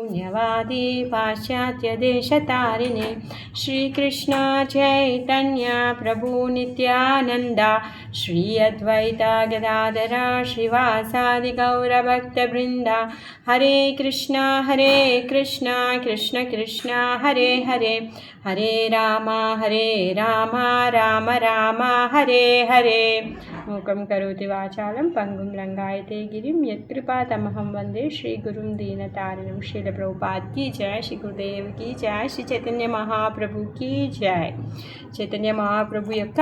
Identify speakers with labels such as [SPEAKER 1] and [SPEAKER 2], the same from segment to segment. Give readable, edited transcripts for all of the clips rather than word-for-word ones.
[SPEAKER 1] पुण्यवादी पाश्चात्यदेशतारिणे श्रीकृष्ण चैतन्य प्रभु नित्यानंद श्री अद्वैता गदाधरा श्रीवासादि गौरभक्तवृंद हरे कृष्ण कृष्ण कृष्ण हरे हरे हरे राम राम राम हरे हरे मूकं करोति वाचालं पंगुं लंघयते गिरिं यत्कृपातमहं वंदे श्रीगुरुं दीनतारिणं। श्रील प्रभुपाद की जय, श्री गुरुदेव की जय, श्री चैतन्य महाप्रभु की जय। చైతన్య మహాప్రభు యొక్క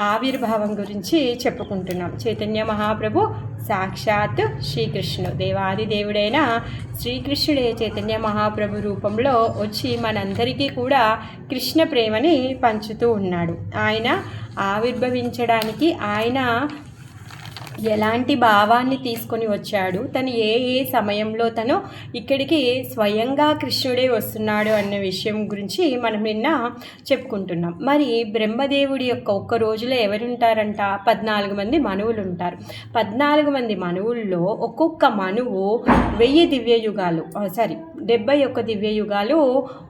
[SPEAKER 1] ఆవిర్భావం గురించి చెప్పుకుంటున్నాం. చైతన్య మహాప్రభు సాక్షాత్ శ్రీకృష్ణుడు, దేవాది దేవుడైన శ్రీకృష్ణుడే చైతన్య మహాప్రభు రూపంలో వచ్చి మనందరికీ కూడా కృష్ణ ప్రేమని పంచుతూ ఉన్నాడు. ఆయన ఆవిర్భవించడానికి ఆయన ఎలాంటి భావాన్ని తీసుకొని వచ్చాడు, తను ఏ సమయంలో తను ఇక్కడికి స్వయంగా కృష్ణుడే వస్తున్నాడు అన్న విషయం గురించి మనం నిన్న చెప్పుకుంటున్నాం. మరి బ్రహ్మదేవుడి యొక్క ఒక్క రోజులో ఎవరుంటారంట? 14 మంది మనువులు ఉంటారు. 14 మంది మనువుల్లో ఒక్కొక్క మనువు 1000 దివ్యయుగాలు 71 దివ్యయుగాలు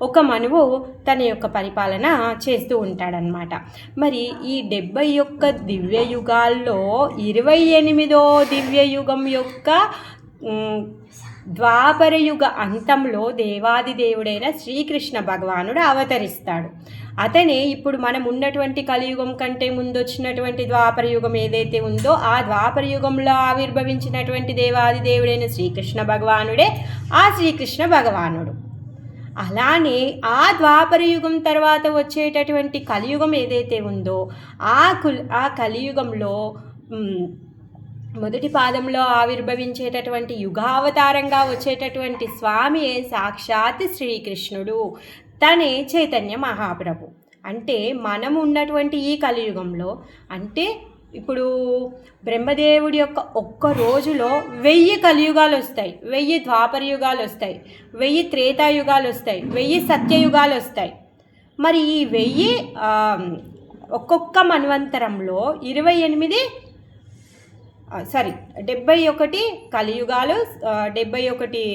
[SPEAKER 1] ఒక మనువు తన యొక్క పరిపాలన చేస్తూ ఉంటాడనమాట. మరి ఈ 71 దివ్యయుగాల్లో 28వ దివ్యయుగం యొక్క ద్వాపరయుగ అంతంలో దేవాది దేవుడైన శ్రీకృష్ణ భగవానుడు అవతరిస్తాడు. అతనే ఇప్పుడు మనం ఉన్నటువంటి కలియుగం కంటే ముందు వచ్చినటువంటి ద్వాపరయుగం ఏదైతే ఉందో ఆ ద్వాపరయుగంలో ఆవిర్భవించినటువంటి దేవాది దేవుడైన శ్రీకృష్ణ భగవానుడే ఆ శ్రీకృష్ణ భగవానుడు. అలానే ఆ ద్వాపరయుగం తర్వాత వచ్చేటటువంటి కలియుగం ఏదైతే ఉందో ఆ కలియుగంలో మొదటి పాదంలో ఆవిర్భవించేటటువంటి యుగావతారంగా వచ్చేటటువంటి స్వామి సాక్షాత్ శ్రీకృష్ణుడు, తనే చైతన్య మహాప్రభు. అంటే మనం ఉన్నటువంటి ఈ కలియుగంలో, అంటే ఇప్పుడు బ్రహ్మదేవుడి యొక్క ఒక్క రోజులో 1000 కలియుగాలు వస్తాయి, 1000 ద్వాపరయుగాలు వస్తాయి, 1000 త్రేతాయుగాలు వస్తాయి, 1000 సత్యయుగాలు వస్తాయి. మరి ఈ 1000 ఒక్కొక్క మన్వంతరంలో 71 కలియుగాలు, 71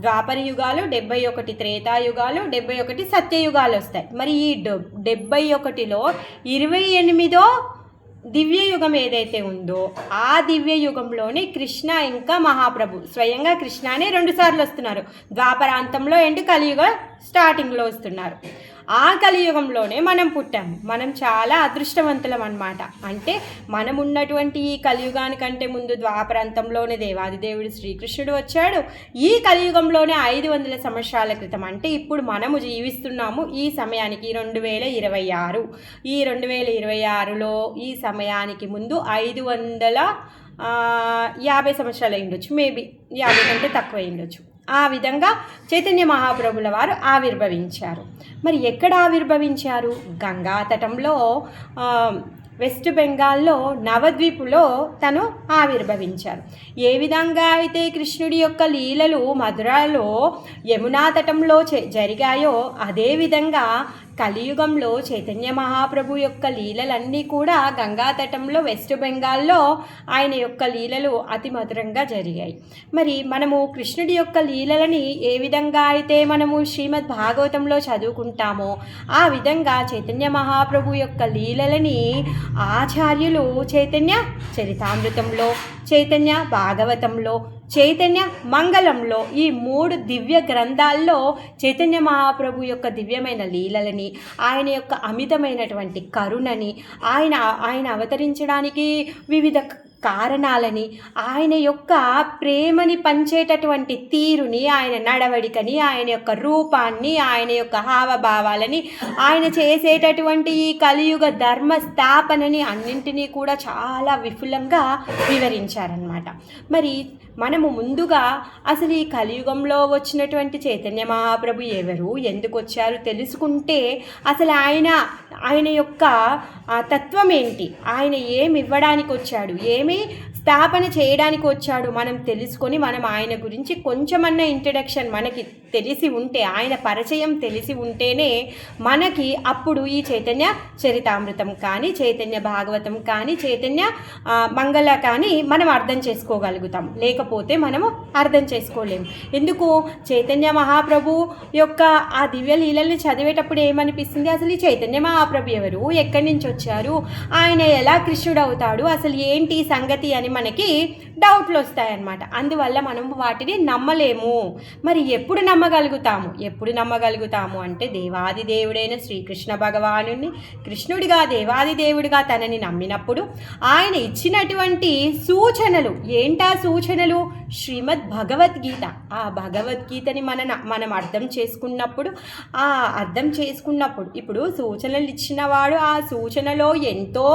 [SPEAKER 1] ద్వాపరయుగాలు, 71 త్రేతాయుగాలు, 71 సత్యయుగాలు వస్తాయి. మరి ఈ 71లో 28వ దివ్యయుగం ఏదైతే ఉందో ఆ దివ్యయుగంలోనే కృష్ణ ఇంకా మహాప్రభు స్వయంగా కృష్ణనే 2 సార్లు వస్తున్నారు. ద్వాపరాంతంలో కలియుగ స్టార్టింగ్లో వస్తున్నారు. ఆ కలియుగంలోనే మనం పుట్టాము. మనం చాలా అదృష్టవంతులం అన్నమాట. అంటే మనం ఉన్నటువంటి ఈ కలియుగానికంటే ముందు ద్వాపరాంతంలోనే దేవాది దేవుడు శ్రీకృష్ణుడు వచ్చాడు. ఈ కలియుగంలోనే 500 సంవత్సరాల క్రితం, అంటే ఇప్పుడు మనము జీవిస్తున్నాము ఈ సమయానికి 2026. ఈ 2026లో ఈ సమయానికి ముందు 550 సంవత్సరాలు అయ్యుండొచ్చు, మేబీ 50 కంటే తక్కువ అయ్యుండొచ్చు. ఆ విధంగా చైతన్య మహాప్రభుల వారు ఆవిర్భవించారు. మరి ఎక్కడ ఆవిర్భవించారు? గంగా తటంలో వెస్ట్ బెంగాల్లో నవద్వీపులో తను ఆవిర్భవించారు. ఏ విధంగా అయితే కృష్ణుడి యొక్క లీలలు మధురలో యమునా తటంలో జరిగాయో అదేవిధంగా కలియుగంలో చైతన్య మహాప్రభు యొక్క లీలలన్నీ కూడా గంగా తటంలో వెస్ట్ బెంగాల్లో ఆయన యొక్క లీలలు అతి మధురంగా జరిగాయి. మరి మనము కృష్ణుడి యొక్క లీలలని ఏ విధంగా అయితే మనము శ్రీమద్ భాగవతంలో చదువుకుంటామో ఆ విధంగా చైతన్య మహాప్రభు యొక్క లీలలని ఆచార్యులు చైతన్య చరితామృతంలో, చైతన్య భాగవతంలో, చైతన్య మంగళంలో, ఈ 3 దివ్య గ్రంథాల్లో చైతన్య మహాప్రభు యొక్క దివ్యమైన లీలలని, ఆయన యొక్క అమితమైనటువంటి కరుణని, ఆయన అవతరించడానికి వివిధ కారణాలని, ఆయన యొక్క ప్రేమని పంచేటటువంటి తీరుని, ఆయన నడవడికని, ఆయన యొక్క రూపాన్ని, ఆయన యొక్క హావభావాలని, ఆయన చేసేటటువంటి ఈ కలియుగ ధర్మ స్థాపనని అన్నింటినీ కూడా చాలా విపులంగా వివరించారన్నమాట. మరి మనము ముందుగా అసలు ఈ కలియుగంలో వచ్చినటువంటి చైతన్య మహాప్రభు ఎవరు, ఎందుకు వచ్చారు తెలుసుకుంటే అసలు ఆయన యొక్క తత్వం ఏంటి, ఆయన ఏమి ఇవ్వడానికి వచ్చాడు, ఏమి స్థాపన చేయడానికి వచ్చాడు. మనం తెలుసుకొని మనం ఆయన గురించి కొంచెమన్నా ఇంట్రడక్షన్ మనకి తెలిసి ఉంటే, ఆయన పరిచయం తెలిసి ఉంటేనే మనకి అప్పుడు ఈ చైతన్య చరితామృతం కానీ, చైతన్య భాగవతం కానీ, చైతన్య మంగళ కానీ మనం అర్థం చేసుకోగలుగుతాం. లేకపోతే మనము అర్థం చేసుకోలేము. ఎందుకు? చైతన్య మహాప్రభు యొక్క ఆ దివ్య లీలల్ని చదివేటప్పుడు ఏమనిపిస్తుంది, అసలు ఈ చైతన్య మహాప్రభు ఎవరు, ఎక్కడి నుంచి వచ్చారు, ఆయన ఎలా కృష్ణుడు అవుతాడు, అసలు ఏంటి సంగతి అని మనకి డౌట్లు వస్తాయన్నమాట. అందువల్ల మనం వాటిని నమ్మలేము. మరి ఎప్పుడు నమ్మగలుగుతాము అంటే దేవాది దేవుడైన శ్రీకృష్ణ భగవానుని కృష్ణుడిగా, దేవాది దేవుడిగా తనని నమ్మినప్పుడు ఆయన ఇచ్చినటువంటి సూచనలు ఏంటా సూచనలు? శ్రీమద్ భగవద్గీత. ఆ భగవద్గీతని మనం అర్థం చేసుకున్నప్పుడు ఇప్పుడు సూచనలు ఇచ్చినవాడు ఆ సూచనలో ఎంతో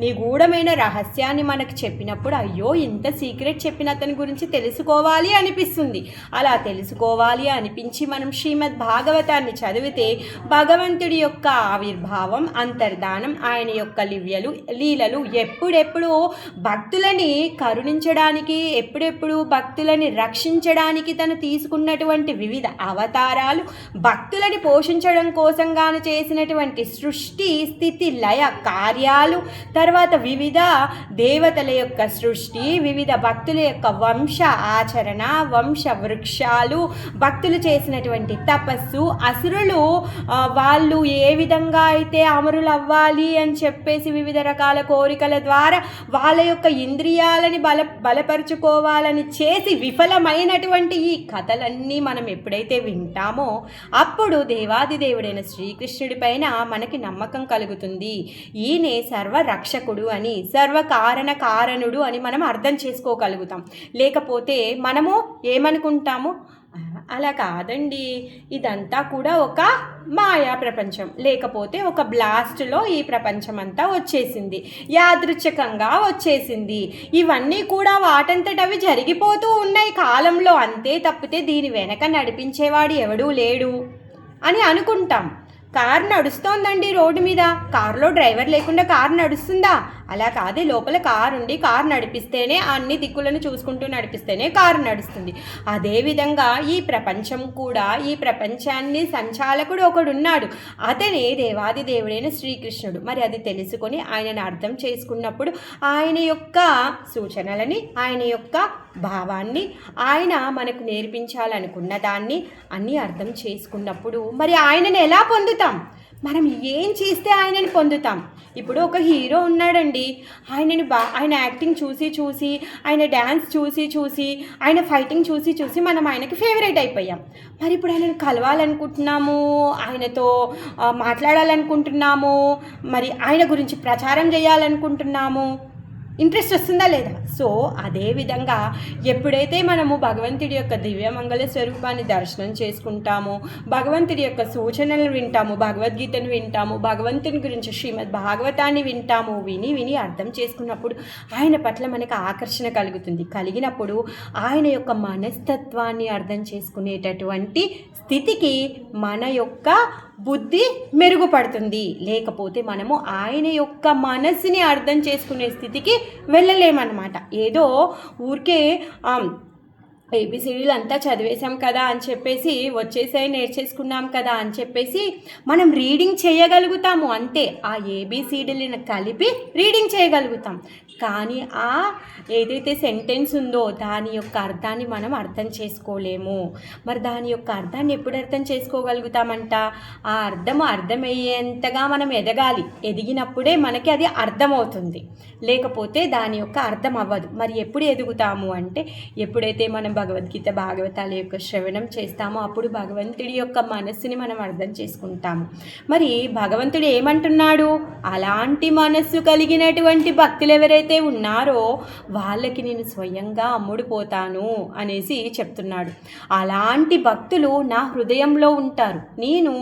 [SPEAKER 1] నిగూఢమైన రహస్యాన్ని మనకు చెప్పినప్పుడు, అయ్యో ఇంత సీక్రెట్ చెప్పిన అతని గురించి తెలుసుకోవాలి అనిపిస్తుంది. అలా తెలుసుకోవాలి అనిపించి మనం శ్రీమద్ భాగవతాన్ని చదివితే భగవంతుడి యొక్క ఆవిర్భావం, అంతర్ధానం, ఆయన యొక్క లీలలు ఎప్పుడెప్పుడు భక్తులని కరుణించడానికి, ఎప్పుడెప్పుడు భక్తులని రక్షించడానికి తను తీసుకున్నటువంటి వివిధ అవతారాలు, భక్తులని పోషించడం కోసంగాను చేసినటువంటి సృష్టి స్థితి లయ కార్యాలు, తర్వాత వివిధ దేవతల యొక్క సృష్టి, వివిధ భక్తుల యొక్క వంశ ఆచరణ, వంశ వృక్షాలు, భక్తులు చేసినటువంటి తపస్సు, అసురులు వాళ్ళు ఏ విధంగా అయితే అమరులు అవ్వాలి అని చెప్పేసి వివిధ రకాల కోరికల ద్వారా వాళ్ళ యొక్క ఇంద్రియాలని బలపరుచుకోవాలని చేసి విఫలమైనటువంటి ఈ కథలన్నీ మనం ఎప్పుడైతే వింటామో అప్పుడు దేవాది దేవుడైన శ్రీకృష్ణుడి పైన మనకి నమ్మకం కలుగుతుంది. ఈయనే సర్వ రక్షకుడు అని, కారణుడు అని మనం అర్థం చేసుకోగలుగుతాం. లేకపోతే మనము ఏమనుకుంటాము, అలా కాదండి, ఇదంతా కూడా ఒక మాయా ప్రపంచం, లేకపోతే ఒక బ్లాస్ట్లో ఈ ప్రపంచం అంతా వచ్చేసింది, యాదృచ్ఛికంగా వచ్చేసింది, ఇవన్నీ కూడా వాటంతటవి జరిగిపోతూ ఉన్నాయి కాలంలో, అంతే తప్పితే దీని వెనక నడిపించేవాడు ఎవడూ లేడు అని అనుకుంటాం. కారు నడుస్తోందండి రోడ్డు మీద, కారులో డ్రైవర్ లేకుండా కారు నడుస్తుందా? అలా కాదే, లోపల కారు ఉండి కారు నడిపిస్తేనే, అన్ని దిక్కులను చూసుకుంటూ నడిపిస్తేనే కారు నడుస్తుంది. అదేవిధంగా ఈ ప్రపంచం కూడా, ఈ ప్రపంచాన్ని సంచాలకుడు ఒకడున్నాడు, అతనే దేవాది దేవుడైన శ్రీకృష్ణుడు. మరి అది తెలుసుకొని ఆయనను అర్థం చేసుకున్నప్పుడు ఆయన యొక్క సూచనలని, ఆయన యొక్క భావాన్ని, ఆయన మనకు నేర్పించాలనుకున్న దాన్ని అన్నీ అర్థం చేసుకున్నప్పుడు మరి ఆయనను ఎలా పొందుతాం? మనం ఏం చేస్తే ఆయనని పొందుతాం? ఇప్పుడు ఒక హీరో ఉన్నాడండి, ఆయన యాక్టింగ్ చూసి, ఆయన డ్యాన్స్ చూసి, ఆయన ఫైటింగ్ చూసి మనం ఆయనకి ఫేవరెట్ అయిపోయాం. మరి ఇప్పుడు ఆయనను కలవాలనుకుంటున్నాము, ఆయనతో మాట్లాడాలనుకుంటున్నాము, మరి ఆయన గురించి ప్రచారం చేయాలనుకుంటున్నాము, ఇంట్రెస్ట్ వస్తుందా లేదా? సో అదేవిధంగా ఎప్పుడైతే మనము భగవంతుడి యొక్క దివ్యమంగళ స్వరూపాన్ని దర్శనం చేసుకుంటామో, భగవంతుడి యొక్క సూచనలు వింటాము, భగవద్గీతను వింటాము, భగవంతుని గురించి శ్రీమద్ భాగవతాన్ని వింటాము, విని అర్థం చేసుకున్నప్పుడు ఆయన పట్ల మనకు ఆకర్షణ కలుగుతుంది. కలిగినప్పుడు ఆయన యొక్క మనస్తత్వాన్ని అర్థం చేసుకునేటటువంటి స్థితికి మన యొక్క బుద్ధి మెరుగుపడుతుంది. లేకపోతే మనము ఆయన యొక్క మనసుని అర్థం చేసుకునే స్థితికి వెళ్ళలేమన్నమాట. ఏదో ఊరికే ఏబిసిడీలు అంతా చదివేశాం కదా అని చెప్పేసి, వచ్చేసాయి నేర్చేసుకున్నాం కదా అని చెప్పేసి మనం రీడింగ్ చేయగలుగుతాము అంతే. ఆ ఏబిసిడీలను కలిపి రీడింగ్ చేయగలుగుతాం. కానీ ఆ ఏదైతే సెంటెన్స్ ఉందో దాని యొక్క అర్థాన్ని మనం అర్థం చేసుకోలేము. మరి దాని యొక్క అర్థాన్ని ఎప్పుడు అర్థం చేసుకోగలుగుతామంట? ఆ అర్థమయ్యేంతగా మనం ఎదగాలి. ఎదిగినప్పుడే మనకి అది అర్థమవుతుంది, లేకపోతే దాని యొక్క అర్థం అవ్వదు. మరి ఎప్పుడు ఎదుగుతాము అంటే ఎప్పుడైతే మనం భగవద్గీత భాగవతాల యొక్క శ్రవణం చేస్తామో అప్పుడు భగవంతుడి యొక్క మనస్సుని మనం అర్థం చేసుకుంటాము. మరి భగవంతుడు ఏమంటున్నాడు? అలాంటి మనస్సు కలిగినటువంటి భక్తులు ఎవరైతే ఉన్నారో వాళ్ళకి నేను స్వయంగా అమ్ముడుపోతాను అనేసి చెప్తున్నాడు. అలాంటి భక్తులు నా హృదయంలో ఉంటారు, నేను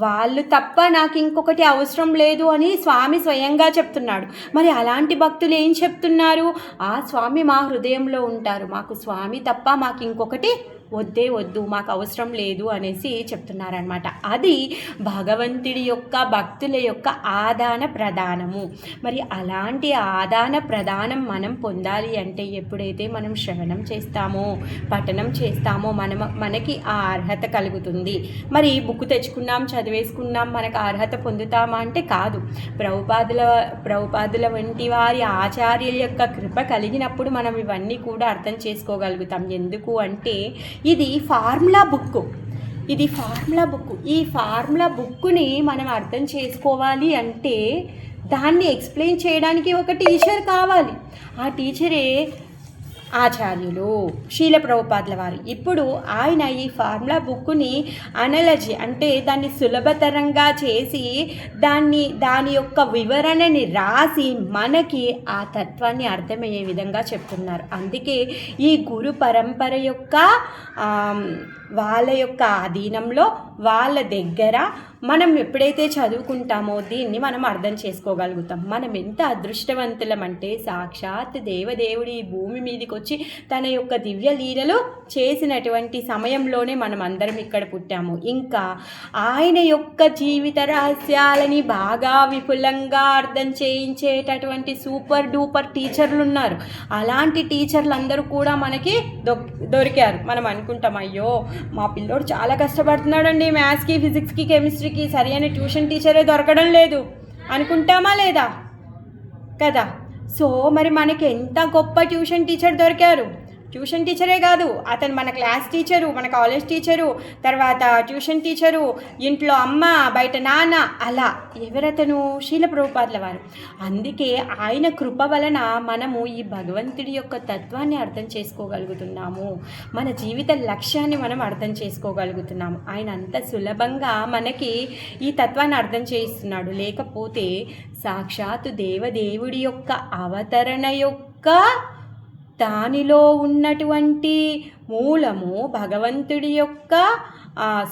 [SPEAKER 1] వాళ్ళు తప్ప నాకు ఇంకొకటి అవసరం లేదు అని స్వామి స్వయంగా చెప్తున్నాడు. మరి అలాంటి భక్తులు ఏం చెప్తున్నారు? ఆ స్వామి మా హృదయంలో ఉంటారు, మాకు స్వామి తప్ప మాకు ఇంకొకటి వద్దే వద్దు, మాకు అవసరం లేదు అనేసి చెప్తున్నారనమాట. అది భగవంతుడి యొక్క భక్తుల యొక్క ఆదాన ప్రదానము. మరి అలాంటి ఆదాన ప్రదానం మనం పొందాలి అంటే ఎప్పుడైతే మనం శ్రవణం చేస్తామో, పఠనం చేస్తామో మనకి ఆ అర్హత కలుగుతుంది. మరి బుక్ తెచ్చుకున్నాం, చదివేసుకున్నాం, మనకు అర్హత పొందుతామా అంటే కాదు. ప్రభుపాదుల వంటి వారి ఆచార్యుల యొక్క కృప కలిగినప్పుడు మనం ఇవన్నీ కూడా అర్థం చేసుకోగలుగుతాం. ఎందుకు అంటే ఇది ఫార్ములా బుక్. ఈ ఫార్ములా బుక్ని మనం అర్థం చేసుకోవాలి అంటే దాన్ని ఎక్స్ప్లెయిన్ చేయడానికి ఒక టీచర్ కావాలి. ఆ టీచరే ఆచార్యులు శ్రీల ప్రభుపాదుల వారు. ఇప్పుడు ఆయన ఈ ఫార్ములా బుక్ని అనాలజీ అంటే దాన్ని సులభతరంగా చేసి దాని యొక్క వివరణని రాసి మనకి ఆ తత్వాన్ని అర్థమయ్యే విధంగా చెప్తున్నారు. అందుకే ఈ గురు పరంపర యొక్క వాళ్ళ యొక్క అధీనంలో వాళ్ళ దగ్గర మనం ఎప్పుడైతే చదువుకుంటామో దీన్ని మనం అర్థం చేసుకోగలుగుతాం. మనం ఎంత అదృష్టవంతులం అంటే సాక్షాత్ దేవదేవుడి భూమి మీదకి వచ్చి తన యొక్క దివ్య లీలలు చేసినటువంటి సమయంలోనే మనం అందరం ఇక్కడ పుట్టాము. ఇంకా ఆయన యొక్క జీవిత రహస్యాలని బాగా విపులంగా అర్థం చేయించేటటువంటి సూపర్ డూపర్ టీచర్లు ఉన్నారు. అలాంటి టీచర్లు అందరూ కూడా మనకి దొరికారు. మనం అనుకుంటాం, అయ్యో మా పిల్లోడు చాలా కష్టపడుతున్నాడండి, మ్యాథ్స్కి, ఫిజిక్స్కి, కెమిస్ట్రీకి సరైన ట్యూషన్ టీచరే దొరకడం లేదు అనుకుంటామా లేదా కదా. సో మరి మనకి ఎంత గొప్ప ట్యూషన్ టీచర్ దొరికారు. ట్యూషన్ టీచరే కాదు, అతను మన క్లాస్ టీచరు, మన కాలేజ్ టీచరు, తర్వాత ట్యూషన్ టీచరు, ఇంట్లో అమ్మ, బయట నాన్న, అలా ఎవరతను శ్రీల ప్రభుపాదుల వారు. అందుకే ఆయన కృప వలన మనము ఈ భగవంతుడి యొక్క తత్వాన్ని అర్థం చేసుకోగలుగుతున్నాము. మన జీవిత లక్ష్యాన్ని మనం అర్థం చేసుకోగలుగుతున్నాము. ఆయన అంత సులభంగా మనకి ఈ తత్వాన్ని అర్థం చేయిస్తున్నాడు. లేకపోతే సాక్షాత్తు దేవదేవుడి యొక్క అవతరణ యొక్క దానిలో ఉన్నటువంటి మూలము భగవంతుడి యొక్క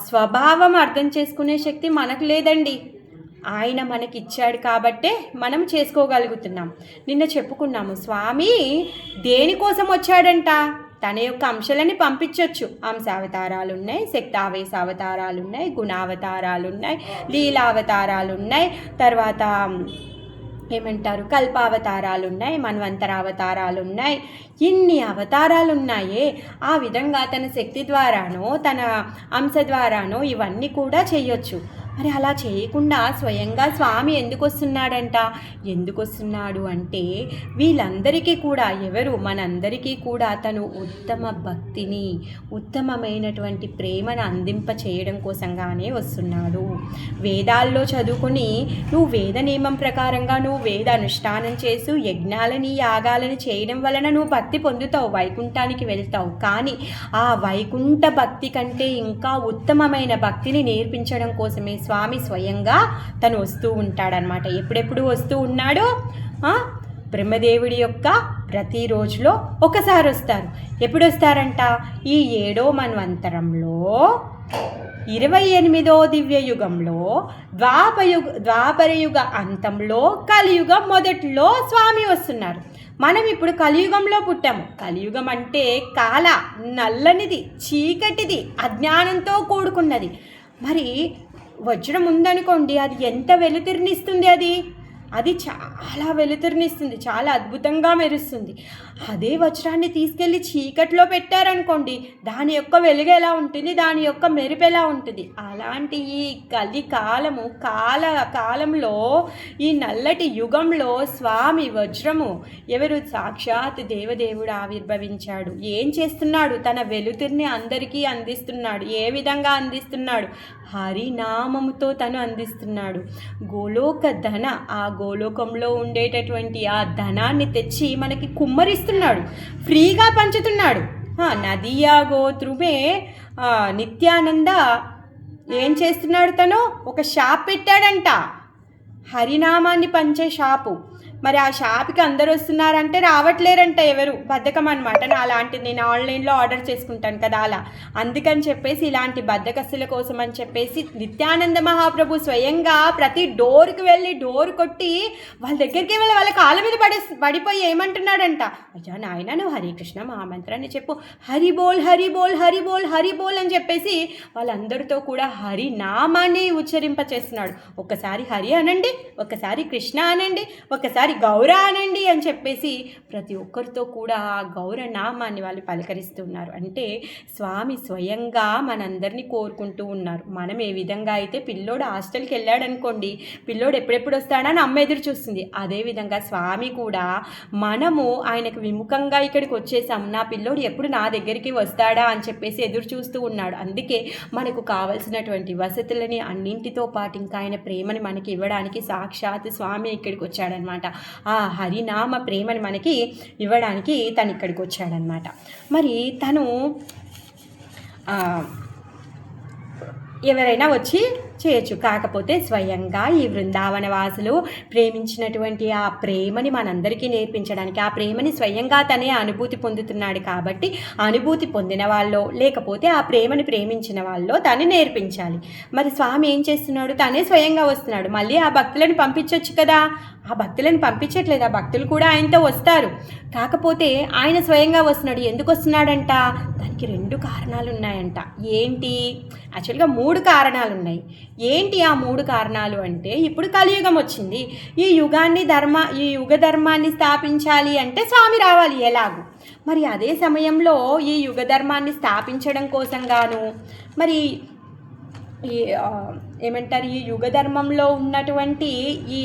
[SPEAKER 1] స్వభావం అర్థం చేసుకునే శక్తి మనకు లేదండి. ఆయన మనకిచ్చాడు కాబట్టే మనం చేసుకోగలుగుతున్నాం. నిన్న చెప్పుకున్నాము, స్వామి దేనికోసం వచ్చాడంట. తన యొక్క అంశాలని పంపించవచ్చు. అంశావతారాలు ఉన్నాయి, శక్తావేశ అవతారాలు ఉన్నాయి, గుణావతారాలు ఉన్నాయి, లీలావతారాలు ఉన్నాయి, తర్వాత ఏమంటారు కల్పావతారాలు ఉన్నాయి, మన్వంతరావతారాలు ఉన్నాయి. ఇన్ని అవతారాలు ఉన్నాయే. ఆ విధంగా తన శక్తి ద్వారానో తన అంశ ద్వారానో ఇవన్నీ కూడా చేయొచ్చు. మరి అలా చేయకుండా స్వయంగా స్వామి ఎందుకు వస్తున్నాడంట? ఎందుకు వస్తున్నాడు అంటే వీళ్ళందరికీ కూడా మనందరికీ కూడా తను ఉత్తమ భక్తిని, ఉత్తమమైనటువంటి ప్రేమను అందింప చేయడం కోసంగానే వస్తున్నాడు. వేదాల్లో చదువుకుని నువ్వు వేద నియమం ప్రకారంగా నువ్వు వేద అనుష్ఠానం చేసి యజ్ఞాలని యాగాలని చేయడం వలన నువ్వు భక్తి పొందుతావు, వైకుంఠానికి వెళ్తావు. కానీ ఆ వైకుంఠ భక్తి కంటే ఇంకా ఉత్తమమైన భక్తిని నేర్పించడం కోసమే స్వామి స్వయంగా తను వస్తూ ఉంటాడనమాట. ఎప్పుడెప్పుడు వస్తూ ఉన్నాడు? బ్రహ్మదేవుడి యొక్క ప్రతిరోజులో ఒకసారి వస్తారు. ఎప్పుడు వస్తారంట? ఈ 7వ మన్వంతరంలో 28వ దివ్యయుగంలో ద్వాపరయుగ అంతంలో కలియుగం మొదట్లో స్వామి వస్తున్నారు. మనం ఇప్పుడు కలియుగంలో పుట్టాము. కలియుగం అంటే నల్లనిది, చీకటిది, అజ్ఞానంతో కూడుకున్నది. మరి వజ్రం ఉందనుకోండి, అది ఎంత వెలుతురునిస్తుంది, అది చాలా వెలుతురునిస్తుంది, చాలా అద్భుతంగా మెరుస్తుంది. అదే వజ్రాన్ని తీసుకెళ్ళి చీకట్లో పెట్టారనుకోండి, దాని యొక్క వెలుగు ఎలా ఉంటుంది, దాని యొక్క మెరుపు ఎలా ఉంటుంది. అలాంటి ఈ కాలంలో ఈ నల్లటి యుగంలో స్వామి వజ్రము ఎవరు? సాక్షాత్ దేవదేవుడు ఆవిర్భవించాడు. ఏం చేస్తున్నాడు? తన వెలుతురిని అందరికీ అందిస్తున్నాడు. ఏ విధంగా అందిస్తున్నాడు? హరినామముతో తను అందిస్తున్నాడు. గోలోక ధన, ఆ గోలోకంలో ఉండేటటువంటి ఆ ధనాన్ని తెచ్చి మనకి కుమ్మరిస్తున్నాడు, ఫ్రీగా పంచుతున్నాడు. నదియా గోత్రుమే నిత్యానంద ఏం చేస్తున్నాడు? తను ఒక షాప్ పెట్టాడంట, హరినామాన్ని పంచే షాపు. మరి ఆ షాప్కి అందరు వస్తున్నారంటే రావట్లేరంట, ఎవరు బద్ధకం అనమాట. అలాంటిది నేను ఆన్లైన్లో ఆర్డర్ చేసుకుంటాను కదా అలా. అందుకని చెప్పేసి ఇలాంటి బద్ధకస్తుల కోసం అని చెప్పేసి నిత్యానంద మహాప్రభు స్వయంగా ప్రతి డోర్కి వెళ్ళి డోర్ కొట్టి వాళ్ళ దగ్గరికి వెళ్ళి వాళ్ళ కాళ్ళ మీద పడిపోయి ఏమంటున్నాడంట, అయ్యా నాయన నువ్వు హరే కృష్ణ మహామంత్రాన్ని చెప్పు, హరి బోల్ హరి బోల్ హరి బోల్ హరి బోల్ అని చెప్పేసి వాళ్ళందరితో కూడా హరి నామాన్ని ఉచ్చరింప చేస్తున్నాడు. ఒక్కసారి హరి అనండి, ఒక్కసారి కృష్ణ అనండి, ఒక్కసారి గౌర అనండి అని చెప్పేసి ప్రతి ఒక్కరితో కూడా గౌర నామాన్ని వాళ్ళు పలకరిస్తున్నారు. అంటే స్వామి స్వయంగా మనందరినీ కోరుకుంటూ ఉన్నారు. మనం ఏ విధంగా అయితే పిల్లోడు హాస్టల్కి వెళ్ళాడు అనుకోండి, పిల్లోడు ఎప్పుడెప్పుడు వస్తాడని అమ్మ ఎదురు చూస్తుంది, అదేవిధంగా స్వామి కూడా మనము ఆయనకు విముఖంగా ఇక్కడికి వచ్చేసాం, నా పిల్లోడు ఎప్పుడు నా దగ్గరికి వస్తాడా అని చెప్పేసి ఎదురు చూస్తూ ఉన్నాడు. అందుకే మనకు కావలసినటువంటి వసతులని అన్నింటితో పాటు ఇంకా ఆయన ప్రేమని మనకి ఇవ్వడానికి సాక్షాత్ స్వామి ఇక్కడికి వచ్చాడనమాట. ఆ హరినామ ప్రేమని మనకి ఇవ్వడానికి తను ఇక్కడికి వచ్చాడనమాట. మరి తను ఎవరైనా వచ్చి చేయొచ్చు, కాకపోతే స్వయంగా ఈ బృందావన వాసులు ప్రేమించినటువంటి ఆ ప్రేమని మనందరికీ నేర్పించడానికి, ఆ ప్రేమని స్వయంగా తనే అనుభూతి పొందుతున్నాడు కాబట్టి అనుభూతి పొందిన వాళ్ళు లేకపోతే ఆ ప్రేమని ప్రేమించిన వాళ్ళు తను నేర్పించాలి. మరి స్వామి ఏం చేస్తున్నాడు, తనే స్వయంగా వస్తున్నాడు. మళ్ళీ ఆ భక్తులను పంపించవచ్చు కదా, ఆ భక్తులను పంపించట్లేదు, ఆ భక్తులు కూడా ఆయనతో వస్తారు. కాకపోతే ఆయన స్వయంగా వస్తున్నాడు. ఎందుకు వస్తున్నాడంట, దానికి 2 కారణాలు ఉన్నాయంట. ఏంటి, యాక్చువల్గా 3 కారణాలు ఉన్నాయి. ఏంటి ఆ 3 కారణాలు అంటే, ఇప్పుడు కలియుగం వచ్చింది, ఈ యుగ ధర్మాన్ని స్థాపించాలి అంటే స్వామి రావాలి ఎలాగూ. మరి అదే సమయంలో ఈ యుగ ధర్మాన్ని స్థాపించడం కోసం గాను మరి ఈ ఏమంటారు, ఈ యుగ ధర్మంలో ఉన్నటువంటి ఈ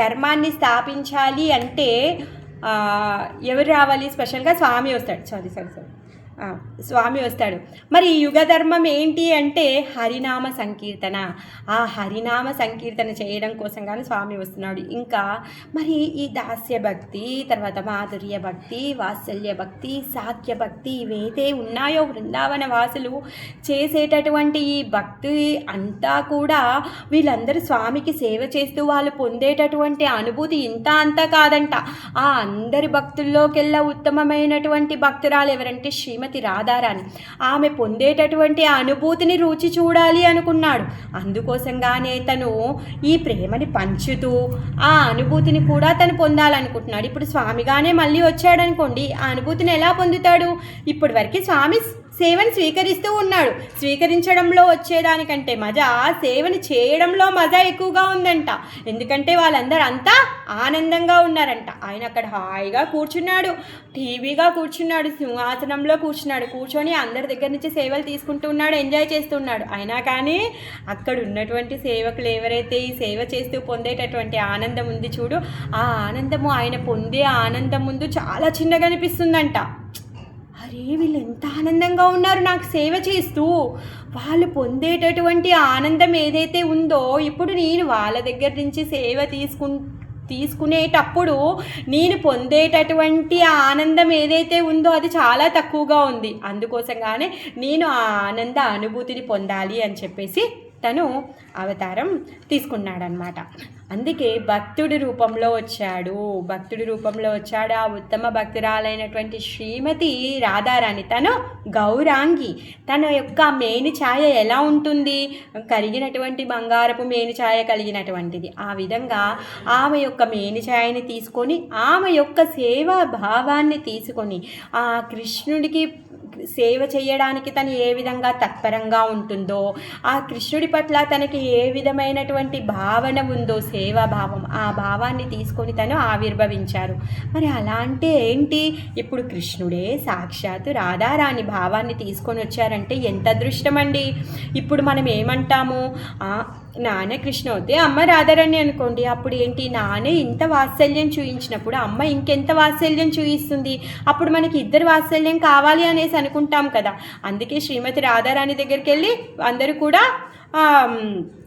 [SPEAKER 1] ధర్మాన్ని స్థాపించాలి అంటే ఎవరు రావాలి, స్పెషల్గా స్వామి వస్తాడు. స్వామి వస్తాడు. మరి ఈ యుగ ధర్మం ఏంటి అంటే హరినామ సంకీర్తన. ఆ హరినామ సంకీర్తన చేయడం కోసం కానీ స్వామి వస్తున్నాడు. ఇంకా మరి ఈ దాస్య భక్తి, తర్వాత మాధుర్య భక్తి, వాత్సల్య భక్తి, సాఖ్య భక్తి, ఇవైతే ఉన్నాయో బృందావన వాసులు చేసేటటువంటి ఈ భక్తి అంతా కూడా వీళ్ళందరూ స్వామికి సేవ చేస్తూ వాళ్ళు పొందేటటువంటి అనుభూతి ఇంత అంతా కాదంట. ఆ అందరి భక్తుల్లోకెల్లా ఉత్తమమైనటువంటి భక్తురాలు ఎవరంటే శ్రీమతి రాధారాణి. ఆమె పొందేటటువంటి అనుభూతిని రుచి చూడాలి అనుకున్నాడు. అందుకోసంగానే తను ఈ ప్రేమని పంచుతూ ఆ అనుభూతిని కూడా తను పొందాలనుకుంటున్నాడు. ఇప్పుడు స్వామిగానే మళ్ళీ వచ్చాడనుకోండి, ఆ అనుభూతిని ఎలా పొందుతాడు? ఇప్పటి వరకు స్వామి సేవని స్వీకరిస్తూ ఉన్నాడు. స్వీకరించడంలో వచ్చేదానికంటే మజా సేవని చేయడంలో మజా ఎక్కువగా ఉందంట. ఎందుకంటే వాళ్ళందరూ అంతా ఆనందంగా ఉన్నారంట. ఆయన అక్కడ హాయిగా కూర్చున్నాడు, టీవీగా కూర్చున్నాడు, సింహాసనంలో కూర్చొని అందరి దగ్గర నుంచి సేవలు తీసుకుంటూ ఉన్నాడు, ఎంజాయ్ చేస్తున్నాడు. అయినా కానీ అక్కడ ఉన్నటువంటి సేవకులు ఎవరైతే ఈ సేవ చేస్తూ పొందేటటువంటి ఆనందం ఉంది చూడు, ఆ ఆనందము ఆయన పొందే ఆనందం ముందు చాలా చిన్నగా అనిపిస్తుందంట. అరే వీళ్ళు ఎంత ఆనందంగా ఉన్నారు నాకు సేవ చేస్తూ, వాళ్ళు పొందేటటువంటి ఆనందం ఏదైతే ఉందో ఇప్పుడు నేను వాళ్ళ దగ్గర నుంచి సేవ తీసుకునేటప్పుడు నేను పొందేటటువంటి ఆనందం ఏదైతే ఉందో అది చాలా తక్కువగా ఉంది. అందుకోసంగానే నేను ఆ ఆనంద అనుభూతిని పొందాలి అని చెప్పేసి తను అవతారం తీసుకున్నాడనమాట. అందుకే భక్తుడి రూపంలో వచ్చాడు. ఆ ఉత్తమ భక్తురాలైనటువంటి శ్రీమతి రాధారాణి తను గౌరాంగి. తన యొక్క మేని ఛాయ ఎలా ఉంటుంది, కరిగినటువంటి బంగారపు మేని ఛాయ కలిగినటువంటిది. ఆ విధంగా ఆమె యొక్క మేని ఛాయని తీసుకొని ఆమె యొక్క సేవా భావాన్ని తీసుకొని ఆ కృష్ణుడికి సేవ చేయడానికి తను ఏ విధంగా తత్పరంగా ఉంటుందో, ఆ కృష్ణుడి పట్ల తనకి ఏ విధమైనటువంటి భావన ఉందో సేవాభావం, ఆ భావాన్ని తీసుకొని తను ఆవిర్భవించారు. మరి అలాంటి ఏంటి, ఇప్పుడు కృష్ణుడే సాక్షాత్తు రాధారాణి భావాన్ని తీసుకొని వచ్చారంటే ఎంత అదృష్టమండి. ఇప్పుడు మనం ఏమంటాము, నానే కృష్ణ అవుతే అమ్మ రాధారాణి అనుకోండి, అప్పుడు ఏంటి, నానే ఇంత వాత్సల్యం చూయించినప్పుడు అమ్మ ఇంకెంత వాత్సల్యం చూయిస్తుంది, అప్పుడు మనకి ఇద్దరు వాత్సల్యం కావాలి అనేసి అనుకుంటాం కదా. అందుకే శ్రీమతి రాధారాణి దగ్గరికి వెళ్ళి అందరూ కూడా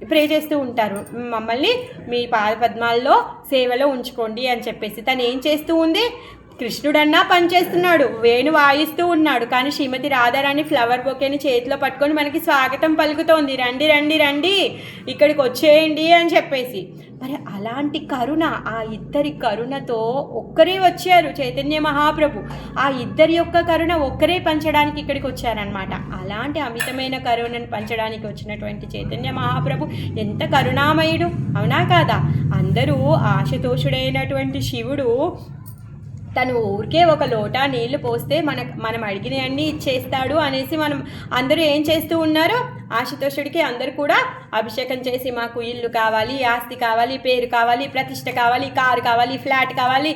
[SPEAKER 1] ప్రే చేస్తూ ఉంటారు, మమ్మల్ని మీ పాదపద్మాల్లో సేవలో ఉంచుకోండి అని చెప్పేసి. తను ఏం చేస్తూ ఉంది, కృష్ణుడన్నా పనిచేస్తున్నాడు, వేణు వాయిస్తూ ఉన్నాడు, కానీ శ్రీమతి రాధారాణి ఫ్లవర్ బొకేని చేతిలో పట్టుకొని మనకి స్వాగతం పలుకుతోంది, రండి రండి రండి ఇక్కడికి వచ్చేయండి అని చెప్పేసి. మరి అలాంటి కరుణ, ఆ ఇద్దరి కరుణతో ఒక్కరే వచ్చారు చైతన్య మహాప్రభు. ఆ ఇద్దరి యొక్క కరుణ ఒక్కరే పంచడానికి ఇక్కడికి వచ్చారనమాట. అలాంటి అమితమైన కరుణను పంచడానికి వచ్చినటువంటి చైతన్య మహాప్రభు ఎంత కరుణామయుడు, అవునా కాదా? అందరూ ఆశతోషుడైనటువంటి శివుడు తను ఊరికే ఒక లోటా నీళ్లు పోస్తే మనం అడిగినవన్నీ ఇచ్చేస్తాడు అనేసి మనం అందరూ ఏం చేస్తూ ఉన్నారు? ఆశుతోషుడికి అందరూ కూడా అభిషేకం చేసి మాకు ఇల్లు కావాలి, ఆస్తి కావాలి, పేరు కావాలి, ప్రతిష్ట కావాలి, కారు కావాలి, ఫ్లాట్ కావాలి,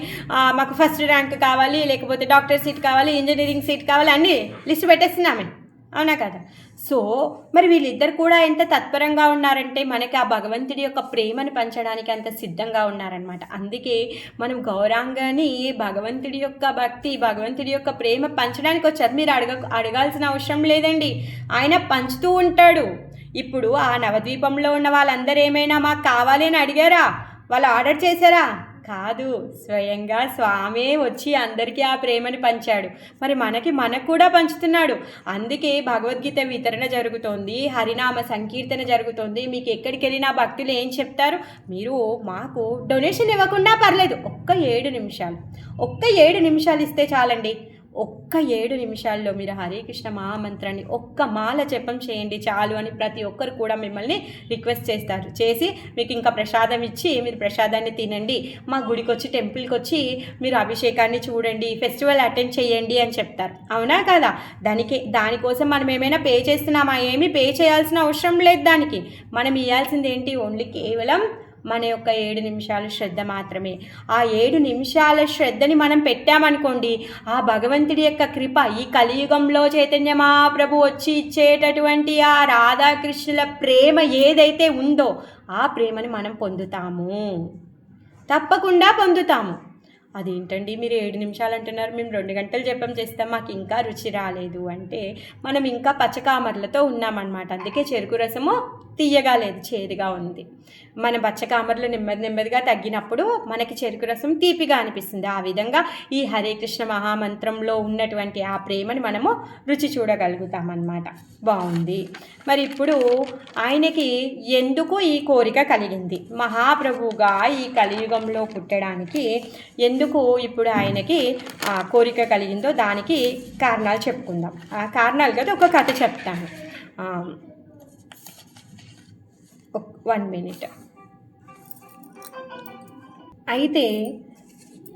[SPEAKER 1] మాకు ఫస్ట్ ర్యాంక్ కావాలి, లేకపోతే డాక్టర్ సీట్ కావాలి, ఇంజనీరింగ్ సీట్ కావాలి, అన్నీ లిస్ట్ పెట్టేస్తున్నామే, అవునా కదా? సో మరి వీళ్ళిద్దరు కూడా ఎంత తత్పరంగా ఉన్నారంటే మనకి ఆ భగవంతుడి యొక్క ప్రేమను పంచడానికి అంత సిద్ధంగా ఉన్నారనమాట. అందుకే మనం గౌరాంగాని భగవంతుడి యొక్క భక్తి, భగవంతుడి యొక్క ప్రేమ పంచడానికి వచ్చారు. మీరు అడగాల్సిన అవసరం లేదండి, ఆయన పంచుతూ ఉంటాడు. ఇప్పుడు ఆ నవద్వీపంలో ఉన్న వాళ్ళందరూ ఏమైనా మాకు కావాలి అని అడిగారా? వాళ్ళు ఆర్డర్ చేశారా? కాదు, స్వయంగా స్వామే వచ్చి అందరికీ ఆ ప్రేమని పంచాడు. మరి మనకు కూడా పంచుతున్నాడు. అందుకే భగవద్గీత వితరణ జరుగుతోంది, హరినామ సంకీర్తన జరుగుతోంది. మీకు ఎక్కడికి వెళ్ళినా భక్తులు ఏం చెప్తారు? మీరు మాకు డొనేషన్ ఇవ్వకుండా పర్లేదు, ఒక్క 7 నిమిషాలు ఇస్తే చాలండి. ఒక్క 7 నిమిషాల్లో మీరు హరే కృష్ణ మహామంత్రాన్ని ఒక్క మాల జపం చేయండి చాలు అని ప్రతి ఒక్కరు కూడా మిమ్మల్ని రిక్వెస్ట్ చేస్తారు. చేసి మీకు ఇంకా ప్రసాదం ఇచ్చి మీరు ప్రసాదాన్ని తినండి, మా గుడికి వచ్చి టెంపుల్కి వచ్చి మీరు అభిషేకాన్ని చూడండి, ఫెస్టివల్ అటెండ్ చేయండి అని చెప్తారు, అవునా కదా? దానికోసం మనం ఏమైనా పే చేస్తున్నామా? ఏమీ పే చేయాల్సిన అవసరం లేదు. దానికి మనం ఇవ్వాల్సింది ఏంటి? ఓన్లీ కేవలం మన యొక్క 7 నిమిషాలు శ్రద్ధ మాత్రమే. ఆ 7 నిమిషాల శ్రద్ధని మనం పెట్టామనుకోండి, ఆ భగవంతుడి యొక్క కృప, ఈ కలియుగంలో చైతన్య మహాప్రభు వచ్చి ఇచ్చేటటువంటి ఆ రాధాకృష్ణుల ప్రేమ ఏదైతే ఉందో ఆ ప్రేమని మనం పొందుతాము, తప్పకుండా పొందుతాము. అదేంటండి మీరు 7 నిమిషాలు అంటున్నారు, మేము 2 గంటలు జపం చేస్తాం, మాకు ఇంకా రుచి రాలేదు అంటే మనం ఇంకా పచ్చకామర్లతో ఉన్నామన్నమాట. అందుకే చెరుకు రసము తీయగా లేదు, చేదుగా ఉంది. మన పచ్చకామర్లు నెమ్మదిగా తగ్గినప్పుడు మనకి చెరుకు రసం తీపిగా అనిపిస్తుంది. ఆ విధంగా ఈ హరే కృష్ణ మహామంత్రంలో ఉన్నటువంటి ఆ ప్రేమని మనము రుచి చూడగలుగుతామన్నమాట. బాగుంది. మరి ఇప్పుడు ఆయనకి ఎందుకు ఈ కోరిక కలిగింది? మహాప్రభుగా ఈ కలియుగంలో పుట్టడానికి ఎందుకు ఇప్పుడు ఆయనకి ఆ కోరిక కలిగిందో దానికి కారణాలు చెప్పుకుందాం. ఆ కారణాలు కదా ఒక కథ చెప్తాను. 1 minute. అయితే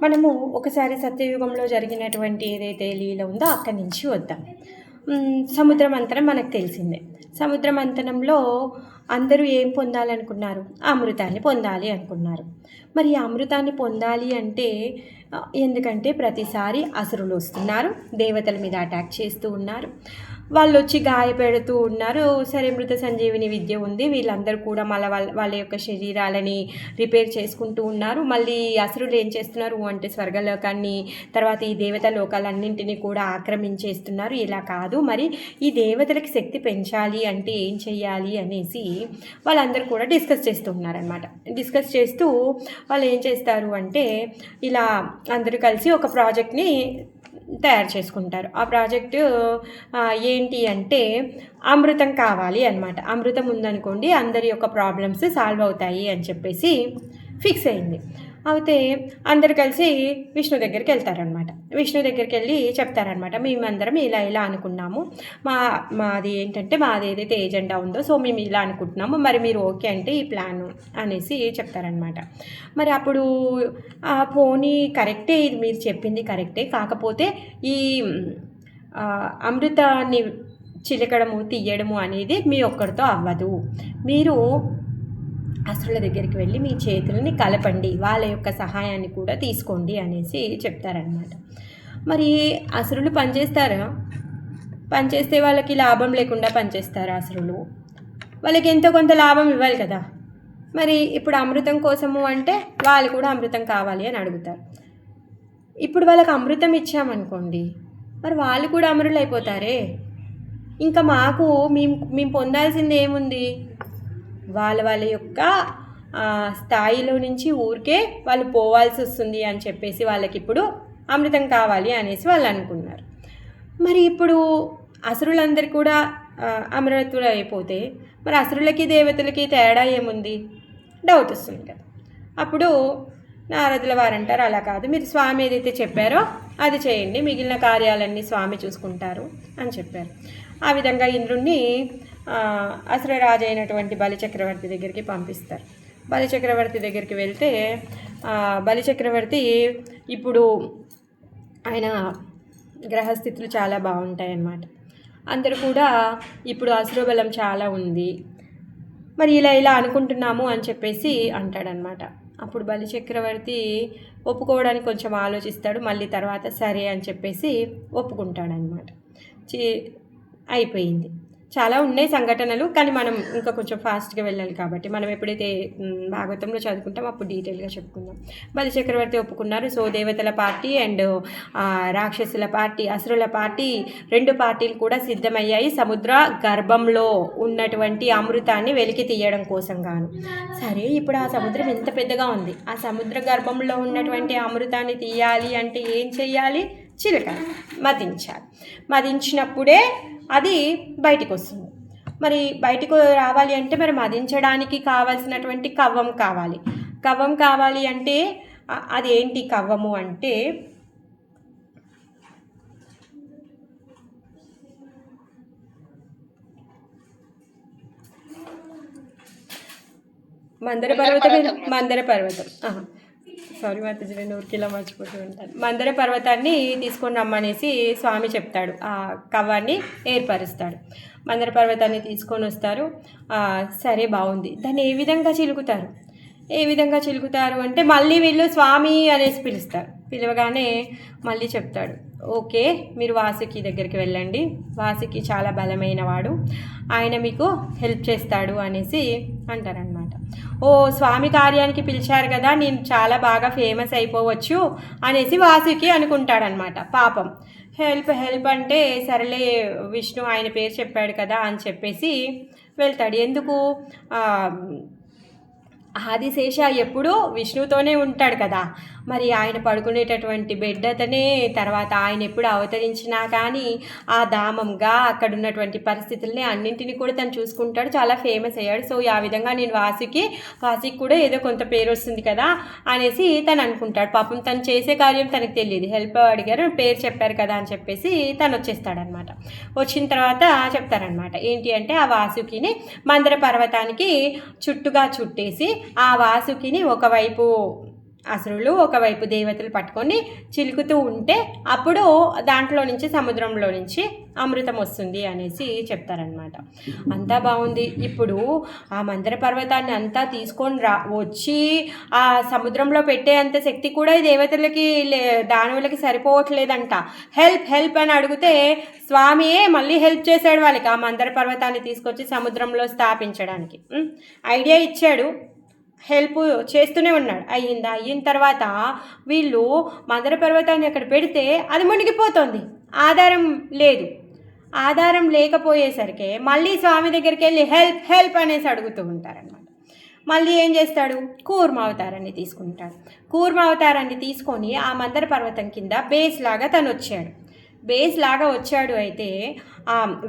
[SPEAKER 1] మనము ఒకసారి సత్యయుగంలో జరిగినటువంటి ఏదైతే లీల ఉందో అక్కడి నుంచి వద్దాం. సముద్ర మంథనం మనకు తెలిసిందే. సముద్ర మంథనంలో అందరూ ఏం పొందాలనుకున్నారు? అమృతాన్ని పొందాలి అనుకున్నారు. మరి ఈ అమృతాన్ని పొందాలి అంటే ఎందుకంటే ప్రతిసారి అసురులు వస్తున్నారు, దేవతల మీద అటాక్ చేస్తూ ఉన్నారు, వాళ్ళు వచ్చి గాయపెడుతూ ఉన్నారు. సరే, మృత సంజీవిని విద్య ఉంది, వీళ్ళందరూ కూడా మళ్ళీ వాళ్ళ యొక్క శరీరాలని రిపేర్ చేసుకుంటూ ఉన్నారు. మళ్ళీ అసురులు ఏం చేస్తున్నారు అంటే స్వర్గలోకాన్ని, తర్వాత ఈ దేవత లోకాలన్నింటినీ కూడా ఆక్రమించేస్తున్నారు. ఇలా కాదు, మరి ఈ దేవతలకి శక్తి పెంచాలి అంటే ఏం చెయ్యాలి అనేసి వాళ్ళందరూ కూడా డిస్కస్ చేస్తూ ఉన్నారనమాట. డిస్కస్ చేస్తూ వాళ్ళు ఏం చేస్తారు అంటే ఇలా అందరూ కలిసి ఒక ప్రాజెక్ట్ని తయారు చేసుకుంటారు. ఆ ప్రాజెక్టు ఏంటి అంటే అమృతం కావాలి అన్నమాట. అమృతం ఉందనుకోండి అందరి యొక్క ప్రాబ్లమ్స్ సాల్వ్ అవుతాయి అని చెప్పేసి ఫిక్స్ అయింది. అయితే అందరు కలిసి విష్ణు దగ్గరికి వెళ్తారనమాట. విష్ణు దగ్గరికి వెళ్ళి చెప్తారనమాట, మేమందరం ఇలా అనుకున్నాము, మాది ఏంటంటే మాది ఏదైతే ఏజెండా ఉందో సో మేము ఇలా అనుకుంటున్నాము, మరి మీరు ఓకే అంటే ఈ ప్లాన్ అనేసి చెప్తారనమాట. మరి అప్పుడు పోనీ కరెక్టే, ఇది మీరు చెప్పింది కరెక్టే, కాకపోతే ఈ అమృతాన్ని చిలకడము తీయడము అనేది మీ ఒక్కరితో అవ్వదు, మీరు అసురుల దగ్గరికి వెళ్ళి మీ చేతులని కలపండి, వాళ్ళ యొక్క సహాయాన్ని కూడా తీసుకోండి అనేసి చెప్తారనమాట. మరి అసురులు పనిచేస్తారా? పనిచేస్తే వాళ్ళకి లాభం లేకుండా పనిచేస్తారు అసురులు, వాళ్ళకి ఎంతో కొంత లాభం ఇవ్వాలి కదా. మరి ఇప్పుడు అమృతం కోసము అంటే వాళ్ళు కూడా అమృతం కావాలి అని అడుగుతారు. ఇప్పుడు వాళ్ళకి అమృతం ఇచ్చామనుకోండి, మరి వాళ్ళు కూడా అమరులు అయిపోతారే. ఇంకా మేము పొందాల్సింది ఏముంది? వాళ్ళ యొక్క స్థాయిలో నుంచి ఊరికే వాళ్ళు పోవాల్సి వస్తుంది అని చెప్పేసి వాళ్ళకి ఇప్పుడు అమృతం కావాలి అనేసి వాళ్ళు అనుకున్నారు. మరి ఇప్పుడు అసురులందరూ కూడా అమరత్తులు అయిపోతే మరి అసురులకి దేవతలకి తేడా ఏముంది? డౌట్ వస్తుంది కదా. అప్పుడు నారదుల వారు అంటారు, అలా కాదు, మీరు స్వామి ఏదైతే చెప్పారో అది చేయండి, మిగిలిన కార్యాలన్నీ స్వామి చూసుకుంటారు అని చెప్పారు. ఆ విధంగా ఇంద్రుణ్ణి అసురరాజు అయినటువంటి బలిచక్రవర్తి దగ్గరికి పంపిస్తారు. బలిచక్రవర్తి దగ్గరికి వెళ్తే బలిచక్రవర్తి ఇప్పుడు ఆయన గ్రహస్థితులు చాలా బాగుంటాయి అన్నమాట. అందరూ కూడా ఇప్పుడు అసురబలం చాలా ఉంది, మరి ఇలా అనుకుంటున్నాము అని చెప్పేసి అంటాడనమాట. అప్పుడు బలిచక్రవర్తి ఒప్పుకోవడానికి కొంచెం ఆలోచిస్తాడు, మళ్ళీ తర్వాత సరే అని చెప్పేసి ఒప్పుకుంటాడనమాట. అయిపోయింది. చాలా ఉన్నాయి సంఘటనలు, కానీ మనం ఇంకా కొంచెం ఫాస్ట్గా వెళ్ళాలి కాబట్టి మనం ఎప్పుడైతే భాగవతంలో చదువుకుంటాం అప్పుడు డీటెయిల్గా చెప్పుకుందాం. బలిచక్రవర్తి ఒప్పుకున్నారు. సో దేవతల పార్టీ అండ్ రాక్షసుల పార్టీ, అసురుల పార్టీ, 2 పార్టీలు కూడా సిద్ధమయ్యాయి సముద్ర గర్భంలో ఉన్నటువంటి అమృతాన్ని వెలికి తీయడం కోసం గాను. సరే, ఇప్పుడు ఆ సముద్రం ఎంత పెద్దగా ఉంది, ఆ సముద్ర గర్భంలో ఉన్నటువంటి అమృతాన్ని తీయాలి అంటే ఏం చెయ్యాలి? చిలక మదించాలి. మదించినప్పుడే అది బయటికి వస్తుంది. మరి బయటకు రావాలి అంటే మరి మదించడానికి కావాల్సినటువంటి కవ్వం కావాలి. కవ్వం కావాలి అంటే అది ఏంటి కవ్వము అంటే మందర పర్వతం. సారీ మాతాజీ, నేను ఊరికిలా మర్చిపోతూ ఉంటాను. మందర పర్వతాన్ని తీసుకొని రమ్మనేసి స్వామి చెప్తాడు. ఆ కవ్వాన్ని ఏర్పరుస్తాడు. మందర పర్వతాన్ని తీసుకొని వస్తారు. సరే, బాగుంది. దాన్ని ఏ విధంగా చిలుకుతారు అంటే మళ్ళీ వీళ్ళు స్వామి అనేసి పిలుస్తారు. పిలవగానే మళ్ళీ చెప్తాడు, ఓకే, మీరు వాసుకి దగ్గరికి వెళ్ళండి, వాసుకి చాలా బలమైన వాడు, ఆయన మీకు హెల్ప్ చేస్తాడు అనేసి అంటారనమాట. ఓ, స్వామి కార్యానికి పిలిచారు కదా, నేను చాలా బాగా ఫేమస్ అయిపోవచ్చు అనేసి వాసుకి అనుకుంటాడనమాట. పాపం హెల్ప్ అంటే సరేలే, విష్ణు ఆయన పేరు చెప్పాడు కదా అని చెప్పేసి వెళ్తాడు. ఎందుకు? ఆదిశేష ఎప్పుడూ విష్ణువుతోనే ఉంటాడు కదా, మరి ఆయన పడుకునేటటువంటి బెడ్ అతనే, తర్వాత ఆయన ఎప్పుడు అవతరించినా కానీ ఆ ధామంగా అక్కడ ఉన్నటువంటి పరిస్థితుల్ని అన్నింటినీ కూడా తను చూసుకుంటాడు, చాలా ఫేమస్ అయ్యాడు. సో ఆ విధంగా నేను వాసుకి కూడా ఏదో కొంత పేరు వస్తుంది కదా అనేసి తను అనుకుంటాడు. పాపం తను చేసే కార్యం తనకు తెలియదు, హెల్ప్ అడిగారు, పేరు చెప్పారు కదా అని చెప్పేసి తను వచ్చేస్తాడనమాట. వచ్చిన తర్వాత చెప్తారనమాట ఏంటి అంటే ఆ వాసుకిని మందర పర్వతానికి చుట్టుగా చుట్టేసి ఆ వాసుకిని ఒకవైపు అసురులు ఒకవైపు దేవతలు పట్టుకొని చిలుకుతూ ఉంటే అప్పుడు దాంట్లో నుంచి సముద్రంలో నుంచి అమృతం వస్తుంది అనేసి చెప్తారనమాట. అంతా బాగుంది. ఇప్పుడు ఆ మందర పర్వతాన్ని అంతా తీసుకొని వచ్చి ఆ సముద్రంలో పెట్టే అంత శక్తి కూడా ఈ దేవతలకి దానవులకి సరిపోవట్లేదంట. హెల్ప్ అని అడిగితే స్వామియే మళ్ళీ హెల్ప్ చేశాడు వాళ్ళకి, ఆ మందర పర్వతాన్ని తీసుకొచ్చి సముద్రంలో స్థాపించడానికి ఐడియా ఇచ్చాడు, హెల్ప్ చేస్తూనే ఉన్నాడు. అయిన తర్వాత వీళ్ళు మందర పర్వతాన్ని అక్కడ పెడితే అది మునిగిపోతుంది, ఆధారం లేకపోయేసరికి మళ్ళీ స్వామి దగ్గరికి వెళ్ళి హెల్ప్ అనేసి అడుగుతూ ఉంటారనమాట. మళ్ళీ ఏం చేస్తాడు? కూర్మ అవతారాన్ని తీసుకుంటాడు. కూర్మ అవతారాన్ని తీసుకొని ఆ మందర పర్వతం కింద బేస్ లాగా వచ్చాడు. అయితే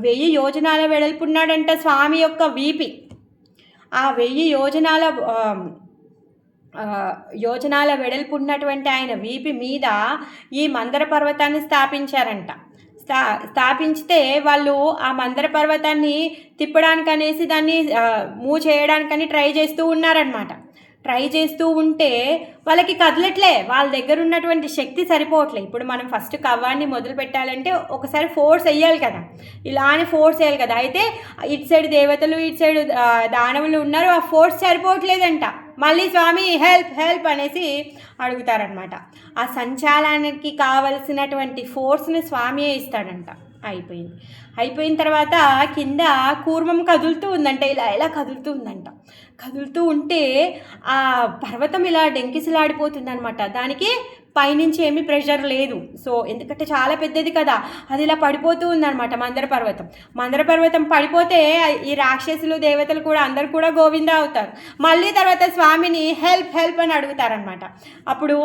[SPEAKER 1] 1000 యోజనాల వెడల్పున్నాడంట స్వామి యొక్క వీపి. ఆ 1000 యోజనాల వెడల్పు ఉన్నటువంటి ఆయన వీపి మీద ఈ మందర పర్వతాన్ని స్థాపించారంట. స్థాపించితే వాళ్ళు ఆ మందర పర్వతాన్ని తిప్పడానికనేసి దాన్ని మూవ్ చేయడానికని ట్రై చేస్తూ ఉన్నారనమాట. ట్రై చేస్తూ ఉంటే వాళ్ళకి కదలట్లే, వాళ్ళ దగ్గర ఉన్నటువంటి శక్తి సరిపోవట్లే. ఇప్పుడు మనం ఫస్ట్ కవ్వాన్ని మొదలు పెట్టాలంటే ఒకసారి ఫోర్స్ వేయాలి కదా, ఇలానే ఫోర్స్ వేయాలి కదా. అయితే ఇటు సైడ్ దేవతలు ఇటు సైడ్ దానవులు ఉన్నారు, ఆ ఫోర్స్ సరిపోవట్లేదంట. మళ్ళీ స్వామి హెల్ప్ అనేసి అడుగుతారనమాట. ఆ సంచాలనానికి కావలసినటువంటి ఫోర్స్ని స్వామియే ఇస్తాడంట. అయిపోయిన తర్వాత కింద కూర్మం కదులుతూ ఉందంట, ఇలా కదులుతూ ఉందంట. కదులుతూ ఉంటే ఆ పర్వతం ఇలా డెంకిసలాడిపోతుంది అనమాట. దానికి పైనుంచి ఏమీ ప్రెషర్ లేదు. సో ఎందుకంటే చాలా పెద్దది కదా, అది ఇలా పడిపోతూ ఉందన్నమాట మందర పర్వతం పడిపోతే ఈ రాక్షసులు దేవతలు కూడా అందరు కూడా గోవింద అవుతారు. మళ్ళీ తర్వాత స్వామిని హెల్ప్ హెల్ప్ అని అడుగుతారనమాట. అప్పుడు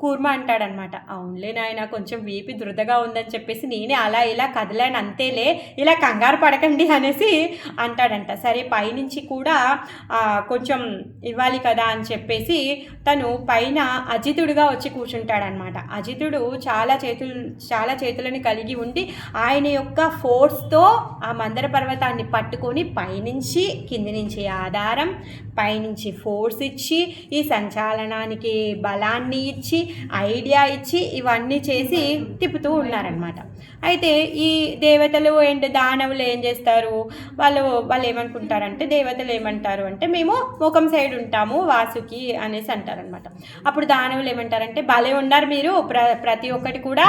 [SPEAKER 1] కూర్మ అంటాడనమాట, అవునులే నాయన కొంచెం వీపి దురదగా ఉందని చెప్పేసి నేనే అలా ఇలా కదలాను అంతేలే, ఇలా కంగారు పడకండి అనేసి అంటాడంట. సరే పైనుంచి కూడా కొంచెం ఇవ్వాలి కదా అని చెప్పేసి తను పైన అజితుడుగా వచ్చి కూర్చుంటాడనమాట. అజితుడు చాలా చేతులను కలిగి ఉండి ఆయన యొక్క ఫోర్స్తో ఆ మందర పర్వతాన్ని పట్టుకొని పైనుంచి కింది నుంచి ఆధారం, పైనుంచి ఫోర్స్ ఇచ్చి ఈ సంచాలనానికి బలాన్ని ఇచ్చి ఐడియా ఇచ్చి ఇవన్నీ చేసి తిప్పుతూ ఉన్నారనమాట. అయితే ఈ దేవతలు అండ్ దానవులు ఏం చేస్తారు, వాళ్ళు ఏమనుకుంటారంటే, దేవతలు ఏమంటారు అంటే మేము ముఖం సైడ్ ఉంటాము వాసుకి అనేసి అంటారనమాట. అప్పుడు దానవులు ఏమంటారంటే, భలే ఉన్నారు మీరు, ప్రతి ఒక్కటి కూడా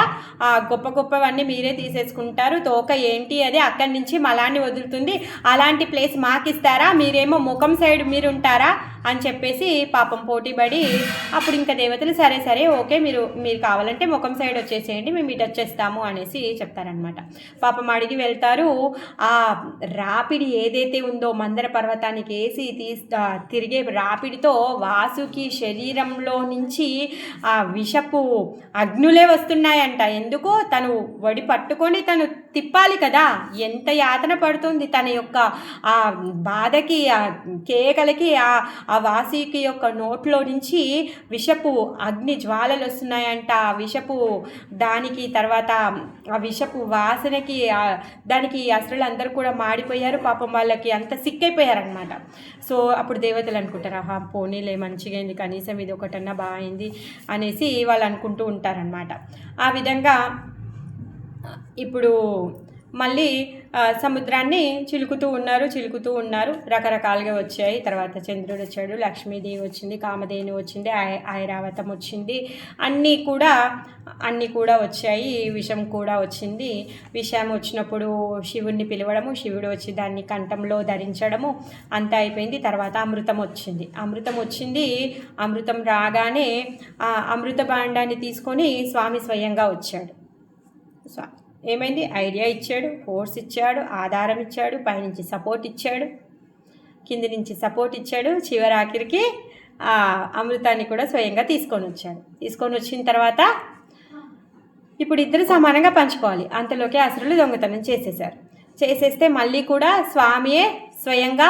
[SPEAKER 1] గొప్పవన్నీ మీరే తీసేసుకుంటారు, తోక ఏంటి అది అక్కడి నుంచి మలాన్ని వదులుతుంది, అలాంటి ప్లేస్ మాకు ఇస్తారా, మీరేమో ముఖం సైడ్ మీరు ఉంటారా అని చెప్పేసి పాపం పోటీపడి అప్పుడు ఇంకా దేవతలు సరే ఓకే మీరు కావాలంటే ముఖం సైడ్ వచ్చేసేయండి, మేము ఇటు వచ్చేస్తాము అనేసి చెప్తారనమాట. పాపం అడిగి వెళ్తారు. ఆ రాపిడి ఏదైతే ఉందో మందర పర్వతానికి వేసి తిరిగే రాపిడితో వాసుకి శరీరంలో నుంచి ఆ విషపు అగ్నులే వస్తున్నాయంట. ఎందుకో తను వడి పట్టుకొని తను తిప్పాలి కదా, ఎంత యాతన పడుతుంది తన యొక్క ఆ బాధకి, ఆ కేకలకి, ఆ వాసుకి యొక్క నోట్లో నుంచి విషపు అగ్ని జ్వాలలు వస్తున్నాయంట. ఆ విషపు దానికి తర్వాత ఆ విషపు వాసనకి దానికి అసలు అందరూ కూడా మాడిపోయారు. పాపం వాళ్ళకి అంత సిక్కైపోయారనమాట. సో అప్పుడు దేవతలు అనుకుంటారు, ఆహా పోనీలే మంచిగా అయింది, కనీసం ఇది ఒకటన్నా బాగుంది అనేసి వాళ్ళు అనుకుంటూ ఉంటారనమాట. ఆ విధంగా ఇప్పుడు మళ్ళీ సముద్రాన్ని చిలుకుతూ ఉన్నారు. రకరకాలుగా వచ్చాయి. తర్వాత చంద్రుడు వచ్చాడు, లక్ష్మీదేవి వచ్చింది, కామధేను వచ్చింది, ఐరావతం వచ్చింది, అన్నీ కూడా వచ్చాయి. విషం కూడా వచ్చింది. విషం వచ్చినప్పుడు శివుణ్ణి పిలవడము, శివుడు వచ్చి దాన్ని కంఠంలో ధరించడము అంతా అయిపోయింది. తర్వాత అమృతం వచ్చింది. అమృతం రాగానే ఆ అమృత భాండాన్ని తీసుకొని స్వామి స్వయంగా వచ్చాడు. ఏమైంది, ఐడియా ఇచ్చాడు, ఫోర్స్ ఇచ్చాడు, ఆధారం ఇచ్చాడు, పైనుంచి సపోర్ట్ ఇచ్చాడు, కింది నుంచి సపోర్ట్ ఇచ్చాడు, చివరాఖరికి అమృతాన్ని కూడా స్వయంగా తీసుకొని వచ్చిన తర్వాత ఇప్పుడు ఇద్దరు సమానంగా పంచుకోవాలి. అంతలోకి అసురులు దొంగతనం చేసేస్తే మళ్ళీ కూడా స్వామియే స్వయంగా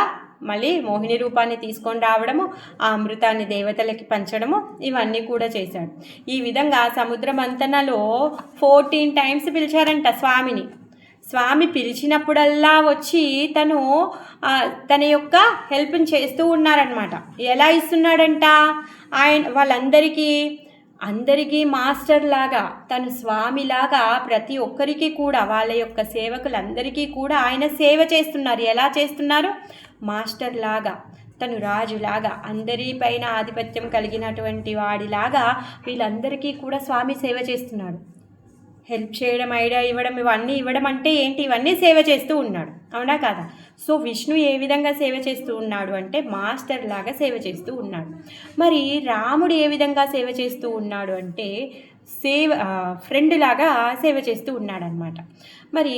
[SPEAKER 1] మళ్ళీ మోహిని రూపాన్ని తీసుకొని రావడము, ఆ అమృతాన్ని దేవతలకి పంచడము, ఇవన్నీ కూడా చేశాడు. ఈ విధంగా సముద్ర మంథనలో 14 times పిలిచారంట స్వామిని. స్వామి పిలిచినప్పుడల్లా వచ్చి తన యొక్క హెల్ప్ని చేస్తూ ఉన్నారనమాట. ఎలా ఇస్తున్నాడంట, అందరికీ మాస్టర్ లాగా, తను స్వామిలాగా ప్రతి ఒక్కరికి కూడా వాళ్ళ యొక్క సేవకులందరికీ కూడా ఆయన సేవ చేస్తున్నారు. ఎలా చేస్తున్నారు, మాస్టర్ లాగా, తను రాజులాగా, అందరిపైన ఆధిపత్యం కలిగినటువంటి వాడిలాగా వీళ్ళందరికీ కూడా స్వామి సేవ చేస్తున్నాడు. హెల్ప్ చేయడం, ఐడియా ఇవ్వడం, ఇవన్నీ ఇవ్వడం అంటే ఏంటి, ఇవన్నీ సేవ చేస్తూ ఉన్నాడు, అవునా కాదా? సో విష్ణు ఏ విధంగా సేవ చేస్తూ ఉన్నాడు అంటే మాస్టర్ లాగా సేవ చేస్తూ ఉన్నాడు. మరి రాముడు ఏ విధంగా సేవ చేస్తూ ఉన్నాడు అంటే ఫ్రెండ్ లాగా సేవ చేస్తూ ఉన్నాడనమాట. మరి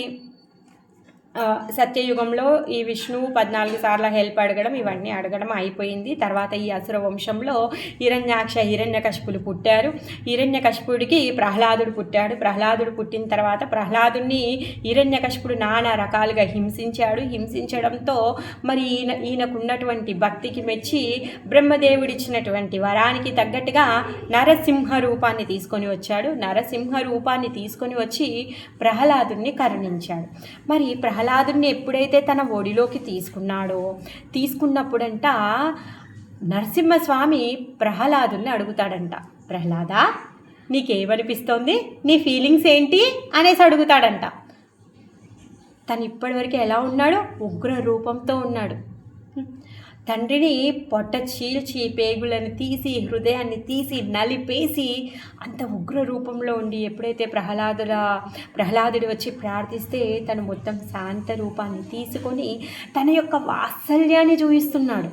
[SPEAKER 1] సత్యయుగంలో ఈ విష్ణువు 14 సార్లు హెల్ప్ ఇవన్నీ అడగడం అయిపోయింది. తర్వాత ఈ అసుర వంశంలో హిరణ్యకశిపులు పుట్టారు. హిరణ్యకశిపుడికి ప్రహ్లాదుడు పుట్టాడు. ప్రహ్లాదుడు పుట్టిన తర్వాత ప్రహ్లాదుని హిరణ్యకశిపుడు నానా రకాలుగా హింసించడంతో మరి ఈయనకున్నటువంటి భక్తికి మెచ్చి బ్రహ్మదేవుడిచ్చినటువంటి వరానికి తగ్గట్టుగా నరసింహ రూపాన్ని తీసుకొని వచ్చి ప్రహ్లాదుని కరుణించాడు. మరి ప్రహ్లాదుని ఎప్పుడైతే తన ఒడిలోకి తీసుకున్నప్పుడంట నరసింహస్వామి ప్రహ్లాదుని అడుగుతాడంట, ప్రహ్లాదా నీకేమనిపిస్తోంది, నీ ఫీలింగ్స్ ఏంటి అనేసి అడుగుతాడంట. తను ఇప్పటివరకు ఎలా ఉన్నాడు, ఉగ్ర రూపంతో ఉన్నాడు. తండ్రిని పొట్ట చీల్చి పేగులను తీసి హృదయాన్ని తీసి నలిపేసి అంత ఉగ్ర రూపంలో ఉండి ఎప్పుడైతే ప్రహ్లాదుడు వచ్చి ప్రార్థిస్తే తను మొత్తం శాంత రూపాన్ని తీసుకొని తన యొక్క వాత్సల్యాన్ని చూపిస్తున్నాడు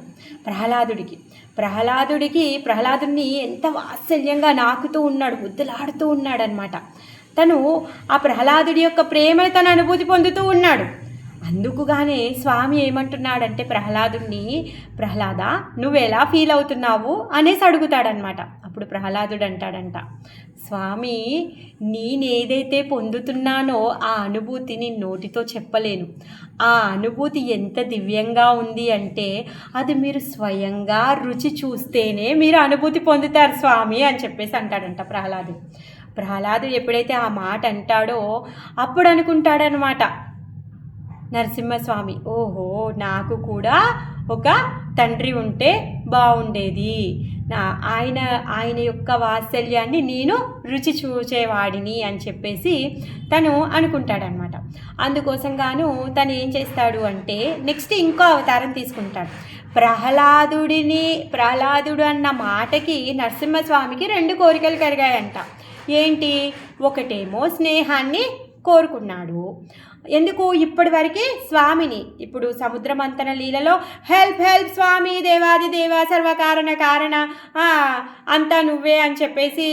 [SPEAKER 1] ప్రహ్లాదుడిని ఎంత వాత్సల్యంగా నాకుతూ ఉన్నాడు, ముద్దులాడుతూ ఉన్నాడనమాట. తను ఆ ప్రహ్లాదుడి యొక్క ప్రేమను తను అనుభూతి పొందుతూ ఉన్నాడు. అందుకుగానే స్వామి ఏమంటున్నాడంటే ప్రహ్లాద నువ్వెలా ఫీల్ అవుతున్నావు అనేసి అడుగుతాడనమాట. అప్పుడు ప్రహ్లాదుడు అంటాడంట, స్వామి నేనేదైతే పొందుతున్నానో ఆ అనుభూతిని నోటితో చెప్పలేను. ఆ అనుభూతి ఎంత దివ్యంగా ఉంది అంటే అది మీరు స్వయంగా రుచి చూస్తేనే మీరు అనుభూతి పొందుతారు స్వామి అని చెప్పేసి అంటాడంట ప్రహ్లాదుడు ఎప్పుడైతే ఆ మాట అంటాడో అప్పుడు అనుకుంటాడనమాట నరసింహస్వామి, ఓహో నాకు కూడా ఒక తండ్రి ఉంటే బాగుండేది, ఆయన యొక్క వాత్సల్యాన్ని నేను రుచి చూచేవాడిని అని చెప్పేసి తను అనుకుంటాడనమాట. అందుకోసంగాను తను ఏం చేస్తాడు అంటే నెక్స్ట్ ఇంకో అవతారం తీసుకుంటాడు. ప్రహ్లాదుడు అన్న మాటకి నరసింహస్వామికి 2 కోరికలు కలిగాయంట. ఏంటి? ఒకటేమో స్నేహాన్ని కోరుకున్నాడు. ఎందుకు? ఇప్పటి వరకు స్వామిని ఇప్పుడు సముద్ర మంథన లీలలో హెల్ప్ స్వామి దేవాది దేవ సర్వకారణ కారణ అంతా నువ్వే అని చెప్పేసి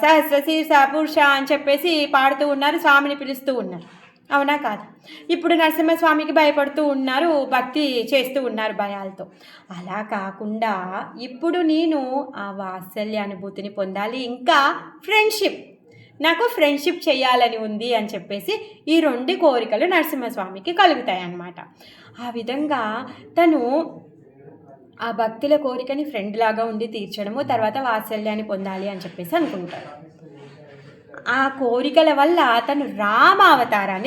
[SPEAKER 1] సహస్రశీర్ష పురుష అని చెప్పేసి పాడుతూ ఉన్నారు, స్వామిని పిలుస్తూ ఉన్నారు. అవునా కాదు? ఇప్పుడు నరసింహస్వామికి భయపడుతూ ఉన్నారు, భక్తి చేస్తూ ఉన్నారు భయాలతో. అలా కాకుండా ఇప్పుడు నేను ఆ వాత్సల్య అనుభూతిని పొందాలి, ఇంకా నాకు ఫ్రెండ్షిప్ చేయాలని ఉంది అని చెప్పేసి ఈ 2 కోరికలు నరసింహస్వామికి కలుగుతాయి అన్నమాట. ఆ విధంగా తను ఆ భక్తుల కోరికని ఫ్రెండ్ లాగా ఉండి తీర్చడము, తర్వాత వాత్సల్యాన్ని పొందాలి అని చెప్పేసి అనుకుంటాడు. ఆ కోరికల వల్ల తను రామావతారం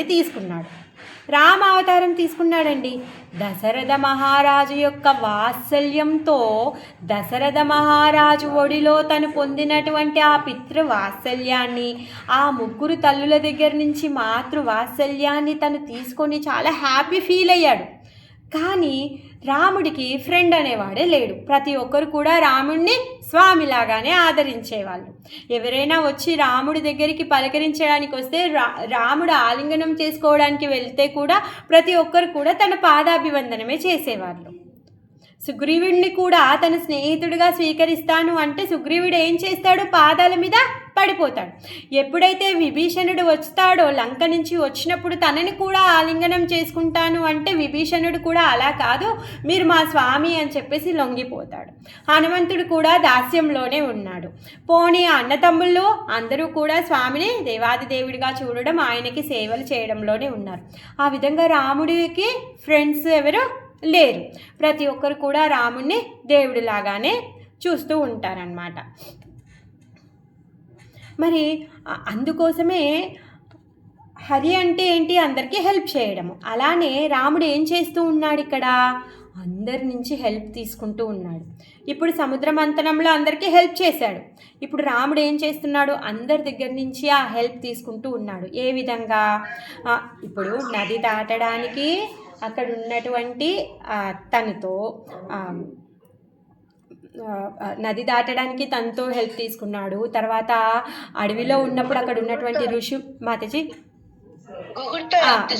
[SPEAKER 1] తీసుకున్నాడండి. దశరథ మహారాజు యొక్క వాత్సల్యంతో దశరథ మహారాజు ఒడిలో తను పొందినటువంటి ఆ పితృవాత్సల్యాన్ని, ఆ 3 తల్లుల దగ్గర నుంచి మాతృవాత్సల్యాన్ని తను తీసుకొని చాలా హ్యాపీ ఫీల్ అయ్యాడు. కానీ రాముడికి ఫ్రెండ్ అనేవాడే లేడు. ప్రతి ఒక్కరు కూడా రాముడిని స్వామిలాగానే ఆదరించేవాళ్ళు. ఎవరైనా వచ్చి రాముడి దగ్గరికి పలకరించడానికి వస్తే రాముడు ఆలింగనం చేసుకోవడానికి వెళ్తే కూడా ప్రతి ఒక్కరు కూడా తన పాదాభివందనమే చేసేవాళ్ళు. సుగ్రీవుడిని కూడా తన స్నేహితుడిగా స్వీకరిస్తాను అంటే సుగ్రీవుడు ఏం చేస్తాడు? పాదాల మీద పడిపోతాడు. ఎప్పుడైతే విభీషణుడు వస్తాడో లంక నుంచి వచ్చినప్పుడు తనని కూడా ఆలింగనం చేసుకుంటాను అంటే విభీషణుడు కూడా అలా కాదు, మీరు మా స్వామి అని చెప్పేసి లొంగిపోతాడు. హనుమంతుడు కూడా దాస్యంలోనే ఉన్నాడు. పోనీ అన్నతమ్ముళ్ళు అందరూ కూడా స్వామిని దేవాది దేవుడిగా చూడడం, ఆయనకి సేవలు చేయడంలోనే ఉన్నారు. ఆ విధంగా రాముడికి ఫ్రెండ్స్ ఎవరు లేరు. ప్రతి ఒక్కరు కూడా రాముడిని దేవుడిలాగానే చూస్తూ ఉంటారన్నమాట. మరి అందుకోసమే హరి అంటే ఏంటి? అందరికీ హెల్ప్ చేయడము. అలానే రాముడు ఏం చేస్తూ ఉన్నాడు? ఇక్కడ అందరి నుంచి హెల్ప్ తీసుకుంటూ ఉన్నాడు. ఇప్పుడు సముద్ర మంథనంలో అందరికీ హెల్ప్ చేశాడు. ఇప్పుడు రాముడు ఏం చేస్తున్నాడు? అందరి దగ్గర నుంచి ఆ హెల్ప్ తీసుకుంటూ ఉన్నాడు. ఏ విధంగా? ఇప్పుడు నది దాటడానికి అక్కడ ఉన్నటువంటి నది దాటడానికి తనతో హెల్ప్ తీసుకున్నాడు. తర్వాత అడవిలో ఉన్నప్పుడు అక్కడ ఉన్నటువంటి ఋషి మాతాజీ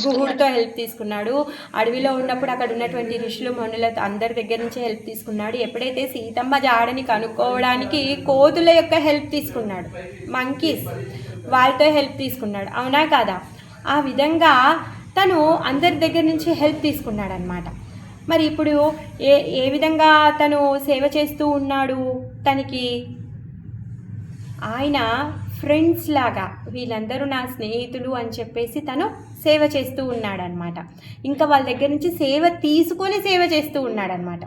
[SPEAKER 1] గుహుడితో హెల్ప్ తీసుకున్నాడు. అడవిలో ఉన్నప్పుడు అక్కడ ఉన్నటువంటి ఋషులు మనుల అందరి దగ్గర నుంచి హెల్ప్ తీసుకున్నాడు. ఎప్పుడైతే సీతమ్మ జాడని కనుక్కోవడానికి కోతుల యొక్క హెల్ప్ తీసుకున్నాడు, మంకీస్ వాళ్ళతో హెల్ప్ తీసుకున్నాడు. అవునా కాదా? ఆ విధంగా తను అందరి దగ్గర నుంచి హెల్ప్ తీసుకున్నాడు అన్నమాట. మరి ఇప్పుడు ఏ విధంగా తను సేవ చేస్తూ ఉన్నాడు? తనకి ఆయన ఫ్రెండ్స్ లాగా వీళ్ళందరూ నా స్నేహితులు అని చెప్పేసి తను సేవ చేస్తూ ఉన్నాడనమాట. ఇంకా వాళ్ళ దగ్గర నుంచి సేవ తీసుకొని సేవ చేస్తూ ఉన్నాడనమాట.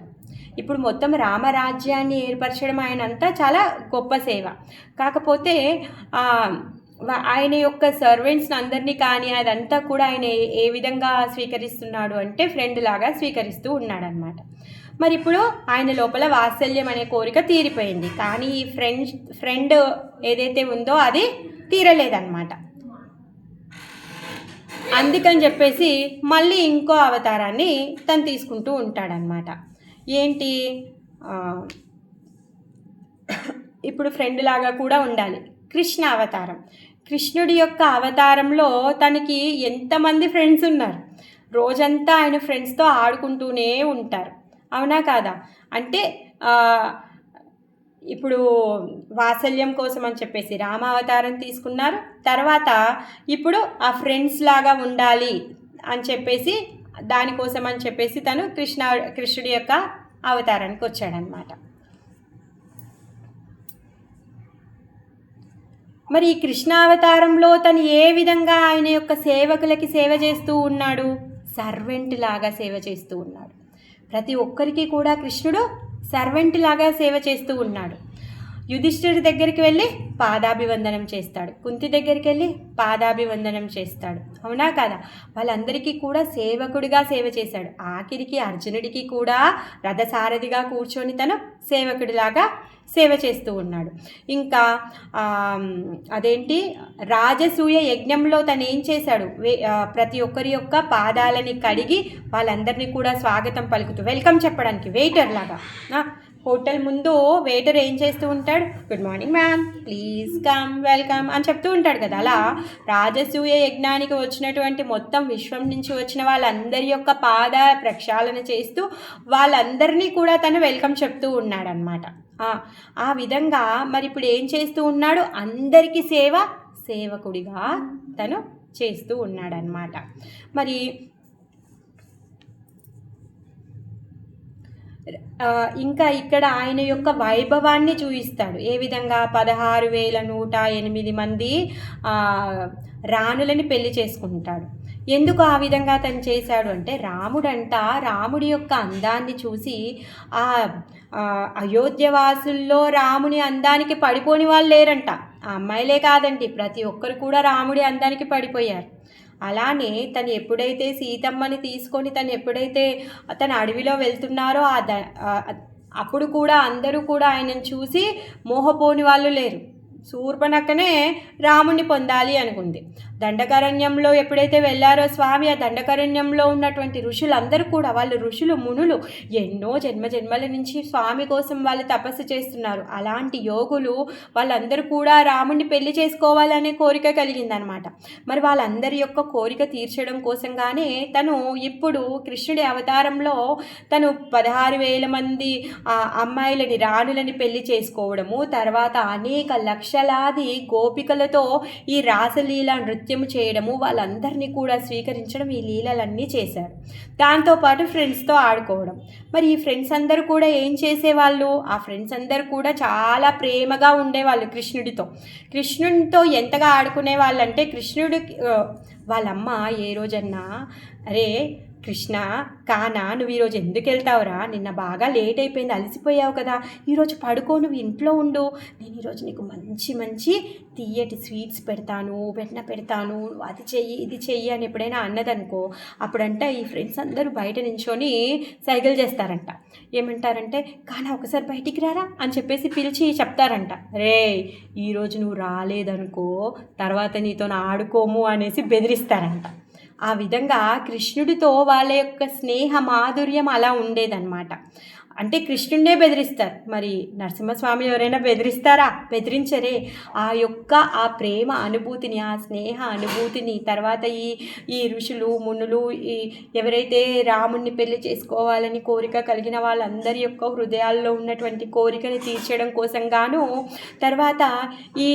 [SPEAKER 1] ఇప్పుడు మొత్తం రామరాజ్యాన్ని ఏర్పరచడం ఆయనంతా చాలా గొప్ప సేవ. కాకపోతే ఆయన యొక్క సర్వెంట్స్ని అందరినీ కానీ అదంతా కూడా ఆయన ఏ విధంగా స్వీకరిస్తున్నాడు అంటే ఫ్రెండ్ లాగా స్వీకరిస్తూ ఉన్నాడనమాట. మరి ఇప్పుడు ఆయన లోపల వాత్సల్యం అనే కోరిక తీరిపోయింది, కానీ ఈ ఫ్రెండ్ ఏదైతే ఉందో అది తీరలేదన్నమాట. అందుకని చెప్పేసి మళ్ళీ ఇంకో అవతారాన్ని తను తీసుకుంటూ ఉంటాడనమాట. ఏంటి, ఇప్పుడు ఫ్రెండ్ లాగా కూడా ఉండాలి. కృష్ణ అవతారం, కృష్ణుడి యొక్క అవతారంలో తనకి ఎంతమంది ఫ్రెండ్స్ ఉన్నారు. రోజంతా ఆయన ఫ్రెండ్స్తో ఆడుకుంటూనే ఉంటారు, అవునా కాదా? అంటే ఇప్పుడు వాత్సల్యం కోసం అని చెప్పేసి రామావతారం తీసుకున్నారు. తర్వాత ఇప్పుడు ఆ ఫ్రెండ్స్ లాగా ఉండాలి అని చెప్పేసి దానికోసం అని చెప్పేసి తను కృష్ణుడి యొక్క అవతారానికి వచ్చాడనమాట. మరి ఈ కృష్ణావతారంలో తను ఏ విధంగా ఆయన యొక్క సేవకులకి సేవ చేస్తూ ఉన్నాడు? సర్వెంట్ లాగా సేవ చేస్తూ ఉన్నాడు. ప్రతి ఒక్కరికి కూడా కృష్ణుడు సర్వెంట్ లాగా సేవ చేస్తూ ఉన్నాడు. యుధిష్ఠిరుడి దగ్గరికి వెళ్ళి పాదాభివందనం చేస్తాడు, కుంతి దగ్గరికి వెళ్ళి పాదాభివందనం చేస్తాడు, అవునా కాదా? వాళ్ళందరికీ కూడా సేవకుడిగా సేవ చేశాడు. ఆఖరికి అర్జునుడికి కూడా రథసారథిగా కూర్చొని తను సేవకుడిలాగా సేవ చేస్తూ ఉన్నాడు. ఇంకా అదేంటి, రాజసూయ యజ్ఞంలో తను ఏం చేశాడు? ప్రతి ఒక్కరి యొక్క పాదాలని కడిగి వాళ్ళందరినీ కూడా స్వాగతం పలుకుతూ వెల్కమ్ చెప్పడానికి వెయిటర్ లాగా, హోటల్ ముందు వెయిటర్ ఏం చేస్తూ ఉంటాడు? Good morning ma'am, please come, welcome అని చెప్తూ ఉంటాడు కదా. అలా రాజసూయ యజ్ఞానికి వచ్చినటువంటి మొత్తం విశ్వం నుంచి వచ్చిన వాళ్ళందరి యొక్క పాద ప్రక్షాళన చేస్తూ వాళ్ళందరినీ కూడా తను వెల్కమ్ చెప్తూ ఉన్నాడనమాట. ఆ విధంగా మరి ఇప్పుడు ఏం చేస్తూ ఉన్నాడు? అందరికీ సేవకుడిగా తను చేస్తూ ఉన్నాడనమాట. మరి ఇంకా ఇక్కడ ఆయన యొక్క వైభవాన్ని చూపిస్తాడు. ఏ విధంగా? 16,108 మంది రాణులని పెళ్లి చేసుకుంటాడు. ఎందుకు ఆ విధంగా తను చేశాడు అంటే, రాముడి యొక్క అందాన్ని చూసి ఆ అయోధ్యవాసుల్లో రాముని అందానికి పడిపోని వాళ్ళు లేరంట. ఆ అమ్మాయిలే కాదండి, ప్రతి ఒక్కరు కూడా రాముడి అందానికి పడిపోయారు. అలానే తను ఎప్పుడైతే సీతమ్మని తీసుకొని తను అడవిలో వెళ్తున్నారో అప్పుడు కూడా అందరూ కూడా ఆయనను చూసి మోహపోని వాళ్ళు లేరు. శూర్పణఖనే రాముణ్ణి పొందాలి అనుకుంది. దండకారణ్యంలో ఎప్పుడైతే వెళ్ళారో స్వామి, ఆ దండకారణ్యంలో ఉన్నటువంటి ఋషులందరూ కూడా, వాళ్ళు ఋషులు మునులు ఎన్నో జన్మల నుంచి స్వామి కోసం వాళ్ళు తపస్సు చేస్తున్నారు. అలాంటి యోగులు వాళ్ళందరూ కూడా రాముణ్ణి పెళ్లి చేసుకోవాలనే కోరిక కలిగిందనమాట. మరి వాళ్ళందరి యొక్క కోరిక తీర్చడం కోసంగానే తను ఇప్పుడు కృష్ణుడి అవతారంలో తను 16,000 మంది అమ్మాయిలని, రాణులని పెళ్లి చేసుకోవడము, తర్వాత అనేక లక్షలాది గోపికలతో ఈ రాసలీల నృత్యం చేయడము, వాళ్ళందరినీ కూడా స్వీకరించడం, ఈ లీలలన్నీ చేశారు. దాంతోపాటు ఫ్రెండ్స్తో ఆడుకోవడం. మరి ఈ ఫ్రెండ్స్ అందరూ కూడా ఏం చేసేవాళ్ళు? ఆ ఫ్రెండ్స్ అందరూ కూడా చాలా ప్రేమగా ఉండేవాళ్ళు కృష్ణుడితో ఎంతగా ఆడుకునే వాళ్ళంటే, కృష్ణుడి వాళ్ళమ్మ ఏ రోజన్నా, అరే కృష్ణ కానా, నువ్వు ఈరోజు ఎందుకు వెళ్తావురా? నిన్న బాగా లేట్ అయిపోయింది, అలసిపోయావు కదా, ఈరోజు పడుకో, నువ్వు ఇంట్లో ఉండు, నేను ఈరోజు నీకు మంచి తీయటి స్వీట్స్ పెడతాను, వెన్న పెడతాను, అది చెయ్యి ఇది చెయ్యి అని ఎప్పుడైనా అన్నదనుకో, అప్పుడంట ఈ ఫ్రెండ్స్ అందరూ బయట నించొని సైకిల్ చేస్తారంట. ఏమంటారంటే, కానా ఒకసారి బయటికి రారా అని చెప్పేసి పిలిచి చెప్తారంట, రే ఈరోజు నువ్వు రాలేదనుకో తర్వాత నీతో ఆడుకోము అనేసి బెదిరిస్తారంట. ఆ విధంగా కృష్ణుడితో వాళ్ళ యొక్క స్నేహ మాధుర్యం అలా ఉండేదన్నమాట. అంటే కృష్ణుడినే బెదిరిస్తారు. మరి నరసింహస్వామి ఎవరైనా బెదిరిస్తారా? బెదిరించరే. ఆ ప్రేమ అనుభూతిని, ఆ స్నేహ అనుభూతిని, తర్వాత ఈ ఋషులు మునులు ఎవరైతే రాముణ్ణి పెళ్లి చేసుకోవాలని కోరిక కలిగిన వాళ్ళందరి యొక్క హృదయాల్లో ఉన్నటువంటి కోరికని తీర్చడం కోసం గాను, తర్వాత ఈ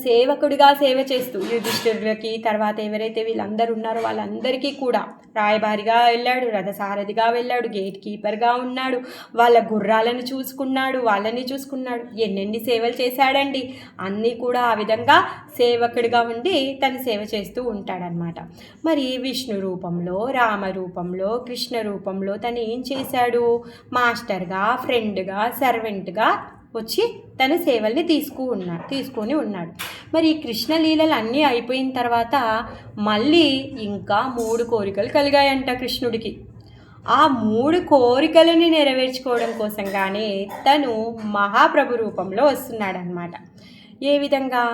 [SPEAKER 1] సేవకుడిగా సేవ చేస్తూ యుధిష్ఠిరులకి, తర్వాత ఎవరైతే వీళ్ళందరూ ఉన్నారో వాళ్ళందరికీ కూడా రాయబారిగా వెళ్ళాడు, రథసారథిగా వెళ్ళాడు, గేట్ కీపర్గా ఉన్నాడు, వాళ్ళ గుర్రాలను చూసుకున్నాడు, వాళ్ళని చూసుకున్నాడు, ఎన్నెన్ని సేవలు చేశాడండి. అన్నీ కూడా ఆ విధంగా సేవకుడిగా ఉండి తను సేవ చేస్తూ ఉంటాడనమాట. మరి విష్ణు రూపంలో, రామ రూపంలో, కృష్ణ రూపంలో తను ఏం చేశాడు? మాస్టర్గా, ఫ్రెండ్గా, సర్వెంట్గా వచ్చి తన సేవల్ని తీసుకొని ఉన్నాడు. మరి ఈ కృష్ణలీలలు అన్నీ అయిపోయిన తర్వాత మళ్ళీ ఇంకా 3 కోరికలు కలిగాయంట కృష్ణుడికి. ఆ 3 కోరికలని నెరవేర్చుకోవడం కోసంగానే తను మహాప్రభు రూపంలో వస్తున్నాడనమాట. ఏ విధంగా?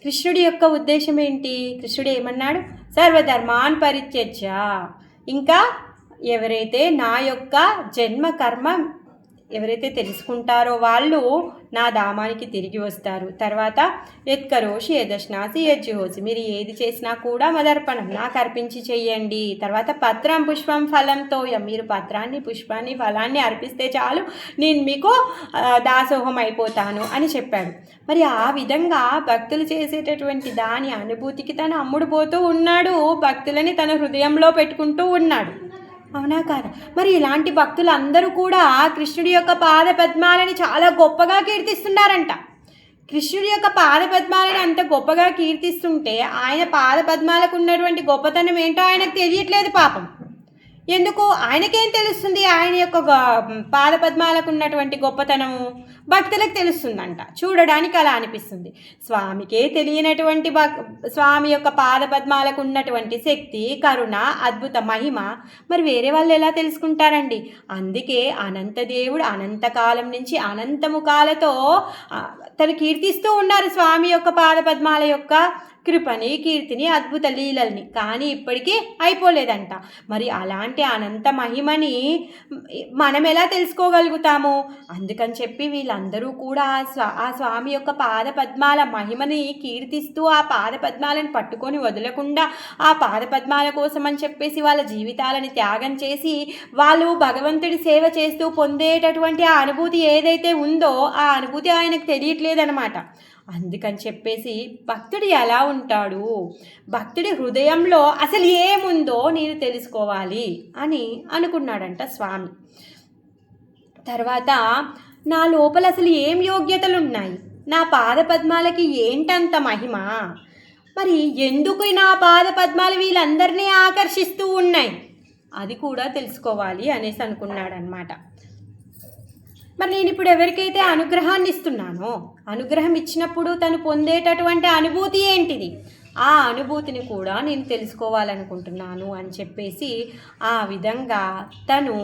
[SPEAKER 1] కృష్ణుడి యొక్క ఉద్దేశం ఏంటి? కృష్ణుడు ఏమన్నాడు? సర్వధర్మాన్ పరిత్యజ్య, ఇంకా ఎవరైతే నా యొక్క జన్మ కర్మ ఎవరైతే తెలుసుకుంటారో వాళ్ళు నా ధామానికి తిరిగి వస్తారు. తర్వాత ఎత్కరోషి యదశ్నాసి యజ్జుహోసి, మీరు ఏది చేసినా కూడా మదర్పణం నాకు అర్పించి చెయ్యండి. తర్వాత పత్రం పుష్పం ఫలం తోయం, మీరు పత్రాన్ని పుష్పాన్ని ఫలాన్ని అర్పిస్తే చాలు నేను మీకు దాసోహం అయిపోతాను అని చెప్పాడు. మరి ఆ విధంగా భక్తులు చేసేటటువంటి దాని అనుభూతికి తను అమ్ముడు పోతూ ఉన్నాడు, భక్తులని తన హృదయంలో పెట్టుకుంటూ ఉన్నాడు. అవునా కాదా? మరి ఇలాంటి భక్తులు అందరూ కూడా కృష్ణుడి యొక్క పాద పద్మాలని చాలా గొప్పగా కీర్తిస్తున్నారంట. కృష్ణుడి యొక్క పాద పద్మాలని అంత గొప్పగా కీర్తిస్తుంటే ఆయన పాద పద్మాలకు ఉన్నటువంటి గొప్పతనం ఏంటో ఆయనకు తెలియట్లేదు పాపం. ఎందుకు? ఆయనకేం తెలుస్తుంది ఆయన యొక్క పాద పద్మాలకు ఉన్నటువంటి గొప్పతనము? భక్తులకు తెలుస్తుందంట. చూడడానికి అలా అనిపిస్తుంది. స్వామికే తెలియనటువంటి స్వామి యొక్క పాద పద్మాలకు ఉన్నటువంటి శక్తి, కరుణ, అద్భుత మహిమ మరి వేరే వాళ్ళు ఎలా తెలుసుకుంటారండి? అందుకే అనంతదేవుడు అనంతకాలం నుంచి అనంతముఖాలతో తను కీర్తిస్తూ ఉన్నారు స్వామి యొక్క పాద పద్మాల యొక్క కృపని, కీర్తిని, అద్భుత లీలల్ని. కానీ ఇప్పటికీ అయిపోలేదంట. మరి అలాంటి అనంత మహిమని మనం ఎలా తెలుసుకోగలుగుతాము? అందుకని చెప్పి వీళ్ళందరూ కూడా ఆ స్వామి యొక్క పాద పద్మాల మహిమని కీర్తిస్తూ ఆ పాద పద్మాలను పట్టుకొని వదలకుండా ఆ పాద పద్మాల కోసం అని చెప్పేసి వాళ్ళ జీవితాలని త్యాగం చేసి వాళ్ళు భగవంతుడి సేవ చేస్తూ పొందేటటువంటి ఆ అనుభూతి ఏదైతే ఉందో ఆ అనుభూతి ఆయనకు తెలియట్లేదన్నమాట. అందుకని చెప్పేసి భక్తుడు ఎలా ఉంటాడు, భక్తుడి హృదయంలో అసలు ఏముందో నేను తెలుసుకోవాలి అని అనుకున్నాడంట స్వామి. తర్వాత నా లోపల అసలు ఏం యోగ్యతలు ఉన్నాయి, నా పాద పద్మాలకి ఏంటంత మహిమ, మరి ఎందుకు నా పాద పద్మాలు వీళ్ళందరినీ ఆకర్షిస్తూ ఉన్నాయి, అది కూడా తెలుసుకోవాలి అనేసి అనుకున్నాడనమాట. మరి నేను ఇప్పుడు ఎవరికైతే అనుగ్రహాన్ని ఇస్తున్నానో అనుగ్రహం ఇచ్చినప్పుడు తను పొందేటటువంటి అనుభూతి ఏంటిది, ఆ అనుభూతిని కూడా నేను తెలుసుకోవాలనుకుంటున్నాను అని చెప్పేసి ఆ విధంగా తను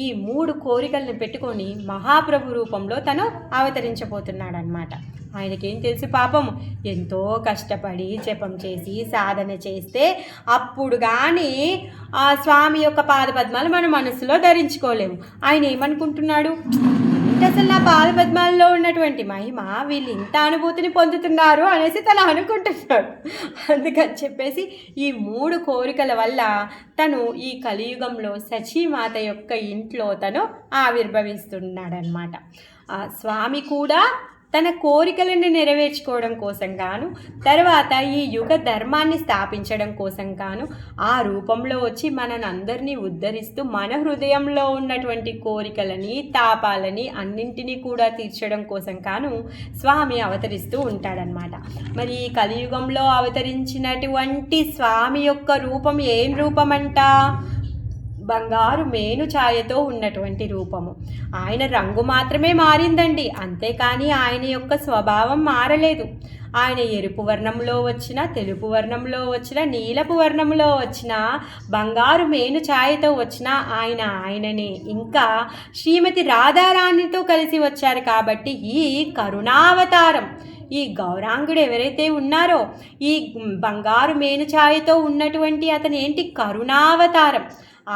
[SPEAKER 1] ఈ 3 కోరికలను పెట్టుకొని మహాప్రభు రూపంలో తను అవతరించబోతున్నాడనమాట. ఆయనకేం తెలుసు పాపం, ఎంతో కష్టపడి జపం చేసి సాధన చేస్తే అప్పుడు కానీ ఆ స్వామి యొక్క పాదపద్మాలు మన మనసులో ధరించుకోలేము. ఆయన ఏమనుకుంటున్నాడు, అసలు నా పాదపద్మాల్లో ఉన్నటువంటి మహిమ వీళ్ళు ఇంత అనుభూతిని పొందుతున్నారు అనేసి తను అనుకుంటున్నాడు. అందుకని చెప్పేసి ఈ 3 కోరికల వల్ల తను ఈ కలియుగంలో సచీమాత యొక్క ఇంట్లో తను ఆవిర్భవిస్తున్నాడనమాట. స్వామి కూడా తన కోరికలను నెరవేర్చుకోవడం కోసం గాను, తర్వాత ఈ యుగ ధర్మాన్ని స్థాపించడం కోసం గాను ఆ రూపంలో వచ్చి మననందరినీ ఉద్ధరిస్తూ మన హృదయంలో ఉన్నటువంటి కోరికలని, తాపాలని అన్నింటినీ కూడా తీర్చడం కోసం గాను స్వామి అవతరిస్తూ ఉంటాడనమాట. మరి ఈ కలియుగంలో అవతరించినటువంటి స్వామి యొక్క రూపం ఏం రూపమంట? బంగారు మేను ఛాయతో ఉన్నటువంటి రూపము. ఆయన రంగు మాత్రమే మారిందండి, అంతేకాని ఆయన యొక్క స్వభావం మారలేదు. ఆయన ఎరుపు వర్ణంలో వచ్చిన, తెలుపు వర్ణంలో వచ్చిన, నీలపు వర్ణంలో వచ్చిన, బంగారు మేను ఛాయతో వచ్చిన ఆయననే. ఇంకా శ్రీమతి రాధారాణితో కలిసి వచ్చారు కాబట్టి ఈ కరుణావతారం, ఈ గౌరాంగుడు ఎవరైతే ఉన్నారో ఈ బంగారు మేను ఛాయతో ఉన్నటువంటి అతను ఏంటి, కరుణావతారం.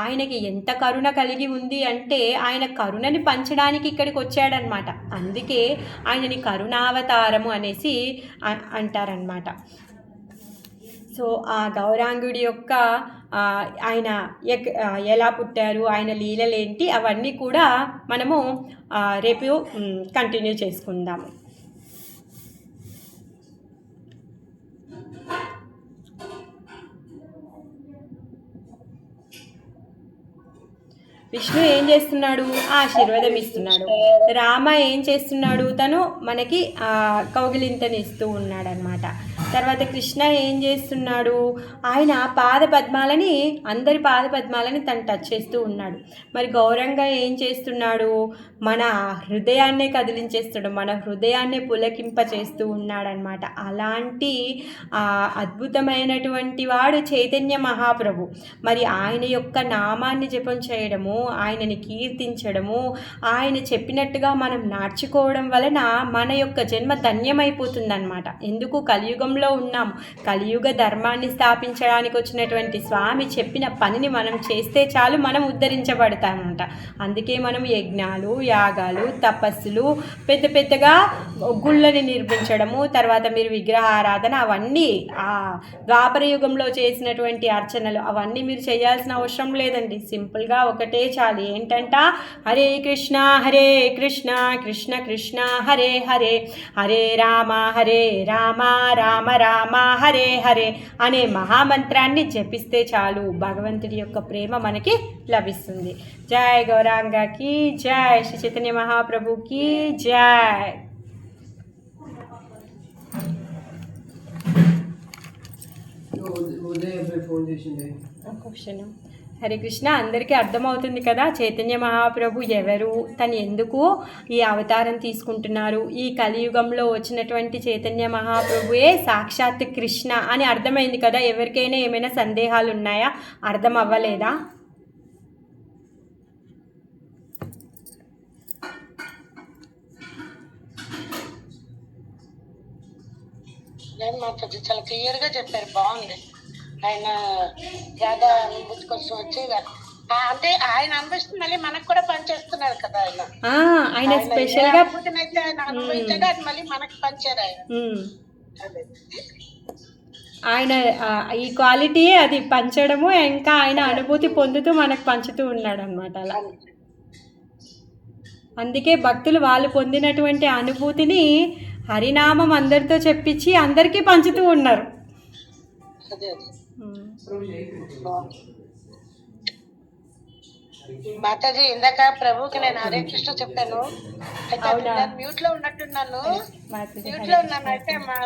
[SPEAKER 1] ఆయనకి ఎంత కరుణ కలిగి ఉంది అంటే ఆయన కరుణని పంచడానికి ఇక్కడికి వచ్చాడనమాట. అందుకే ఆయనని కరుణావతారము అనేసి అంటారనమాట. సో ఆ గౌరాంగుడి యొక్క ఆయన ఎలా పుట్టారు, ఆయన లీలలేంటి, అవన్నీ కూడా మనము రేపు కంటిన్యూ చేసుకుందాము. విష్ణు ఏం చేస్తున్నాడు, ఆశీర్వాదం ఇస్తున్నాడు. రామ ఏం చేస్తున్నాడు, తను మనకి కౌగిలింతనిస్తూ ఉన్నాడనమాట. తర్వాత కృష్ణ ఏం చేస్తున్నాడు, ఆయన పాదపద్మాలని, అందరి పాదపద్మాలని తను టచ్ చేస్తూ ఉన్నాడు. మరి గౌరంగా ఏం చేస్తున్నాడు, మన హృదయాన్నే కదిలించేస్తాడు, మన హృదయాన్నే పులకింప చేస్తూ ఉన్నాడనమాట. అలాంటి అద్భుతమైనటువంటి వాడు చైతన్య మహాప్రభు. మరి ఆయన యొక్క నామాన్ని జపం చేయడము, ఆయనని కీర్తించడము, ఆయన చెప్పినట్టుగా మనం నడుచుకోవడం వలన మన యొక్క జన్మ ధన్యమైపోతుందన్నమాట. ఎందుకు కలియుగంలో కలియుగంలో ఉన్నాం. కలియుగ ధర్మాన్ని స్థాపించడానికి వచ్చినటువంటి స్వామి చెప్పిన పనిని మనం చేస్తే చాలు, మనం ఉద్ధరించబడతామంట. అందుకే మనం యజ్ఞాలు, యాగాలు, తపస్సులు, పెద్ద పెద్దగా గుళ్ళని నిర్మించడము, తర్వాత మీరు విగ్రహారాధన, అవన్నీ ఆ ద్వాపర యుగంలో చేసినటువంటి అర్చనలు అవన్నీ మీరు చేయాల్సిన అవసరం లేదండి. సింపుల్గా ఒకటే చాలు, ఏంటంట, హరే కృష్ణ కృష్ణ కృష్ణ హరే హరే, హరే రామ రామ రామ హరే హరే అనే మహామంత్రాన్ని జపిస్తే చాలు, భగవంతుడి యొక్క ప్రేమ మనకి లభిస్తుంది. జై గౌరాంగకి జై, శ్రీ చైతన్య మహాప్రభుకి జై. హరే కృష్ణ. అందరికీ అర్థమవుతుంది కదా చైతన్య మహాప్రభు ఎవరు, తను ఎందుకు ఈ అవతారం తీసుకుంటున్నారు. ఈ కలియుగంలో వచ్చినటువంటి చైతన్య మహాప్రభుయే సాక్షాత్ కృష్ణ అని అర్థమైంది కదా. ఎవరికైనా ఏమైనా సందేహాలు ఉన్నాయా? అర్థం అవ్వలేదా?
[SPEAKER 2] చాలా క్లియర్ గా చెప్పారు, బాగుంది. ఆయన యాద అనుభూతి కోసం వచ్చి అంటే ఆయన అనుభవిస్తుంది, మళ్ళీ మనకు కూడా పనిచేస్తున్నారు కదా.
[SPEAKER 1] ఆయన స్పెషల్ గా
[SPEAKER 2] అయితే ఆయన అనుభవించాడు, అది మళ్ళీ మనకు పంచారు
[SPEAKER 1] ఆయన ఈ క్వాలిటీయే అది పంచడము, ఇంకా ఆయన అనుభూతి పొందుతూ మనకు పంచుతూ ఉన్నాడు అనమాట. అలా అందుకే భక్తులు వాళ్ళు పొందినటువంటి అనుభూతిని హరినామం అందరితో చెప్పించి అందరికీ పంచుతూ ఉన్నారు.
[SPEAKER 2] మాతాజీ, ఇందాక ప్రభుకి నేను హరే కృష్ణ చెప్పాను, అయితే మ్యూట్ లో ఉన్నట్టున్నాను. అయితే మా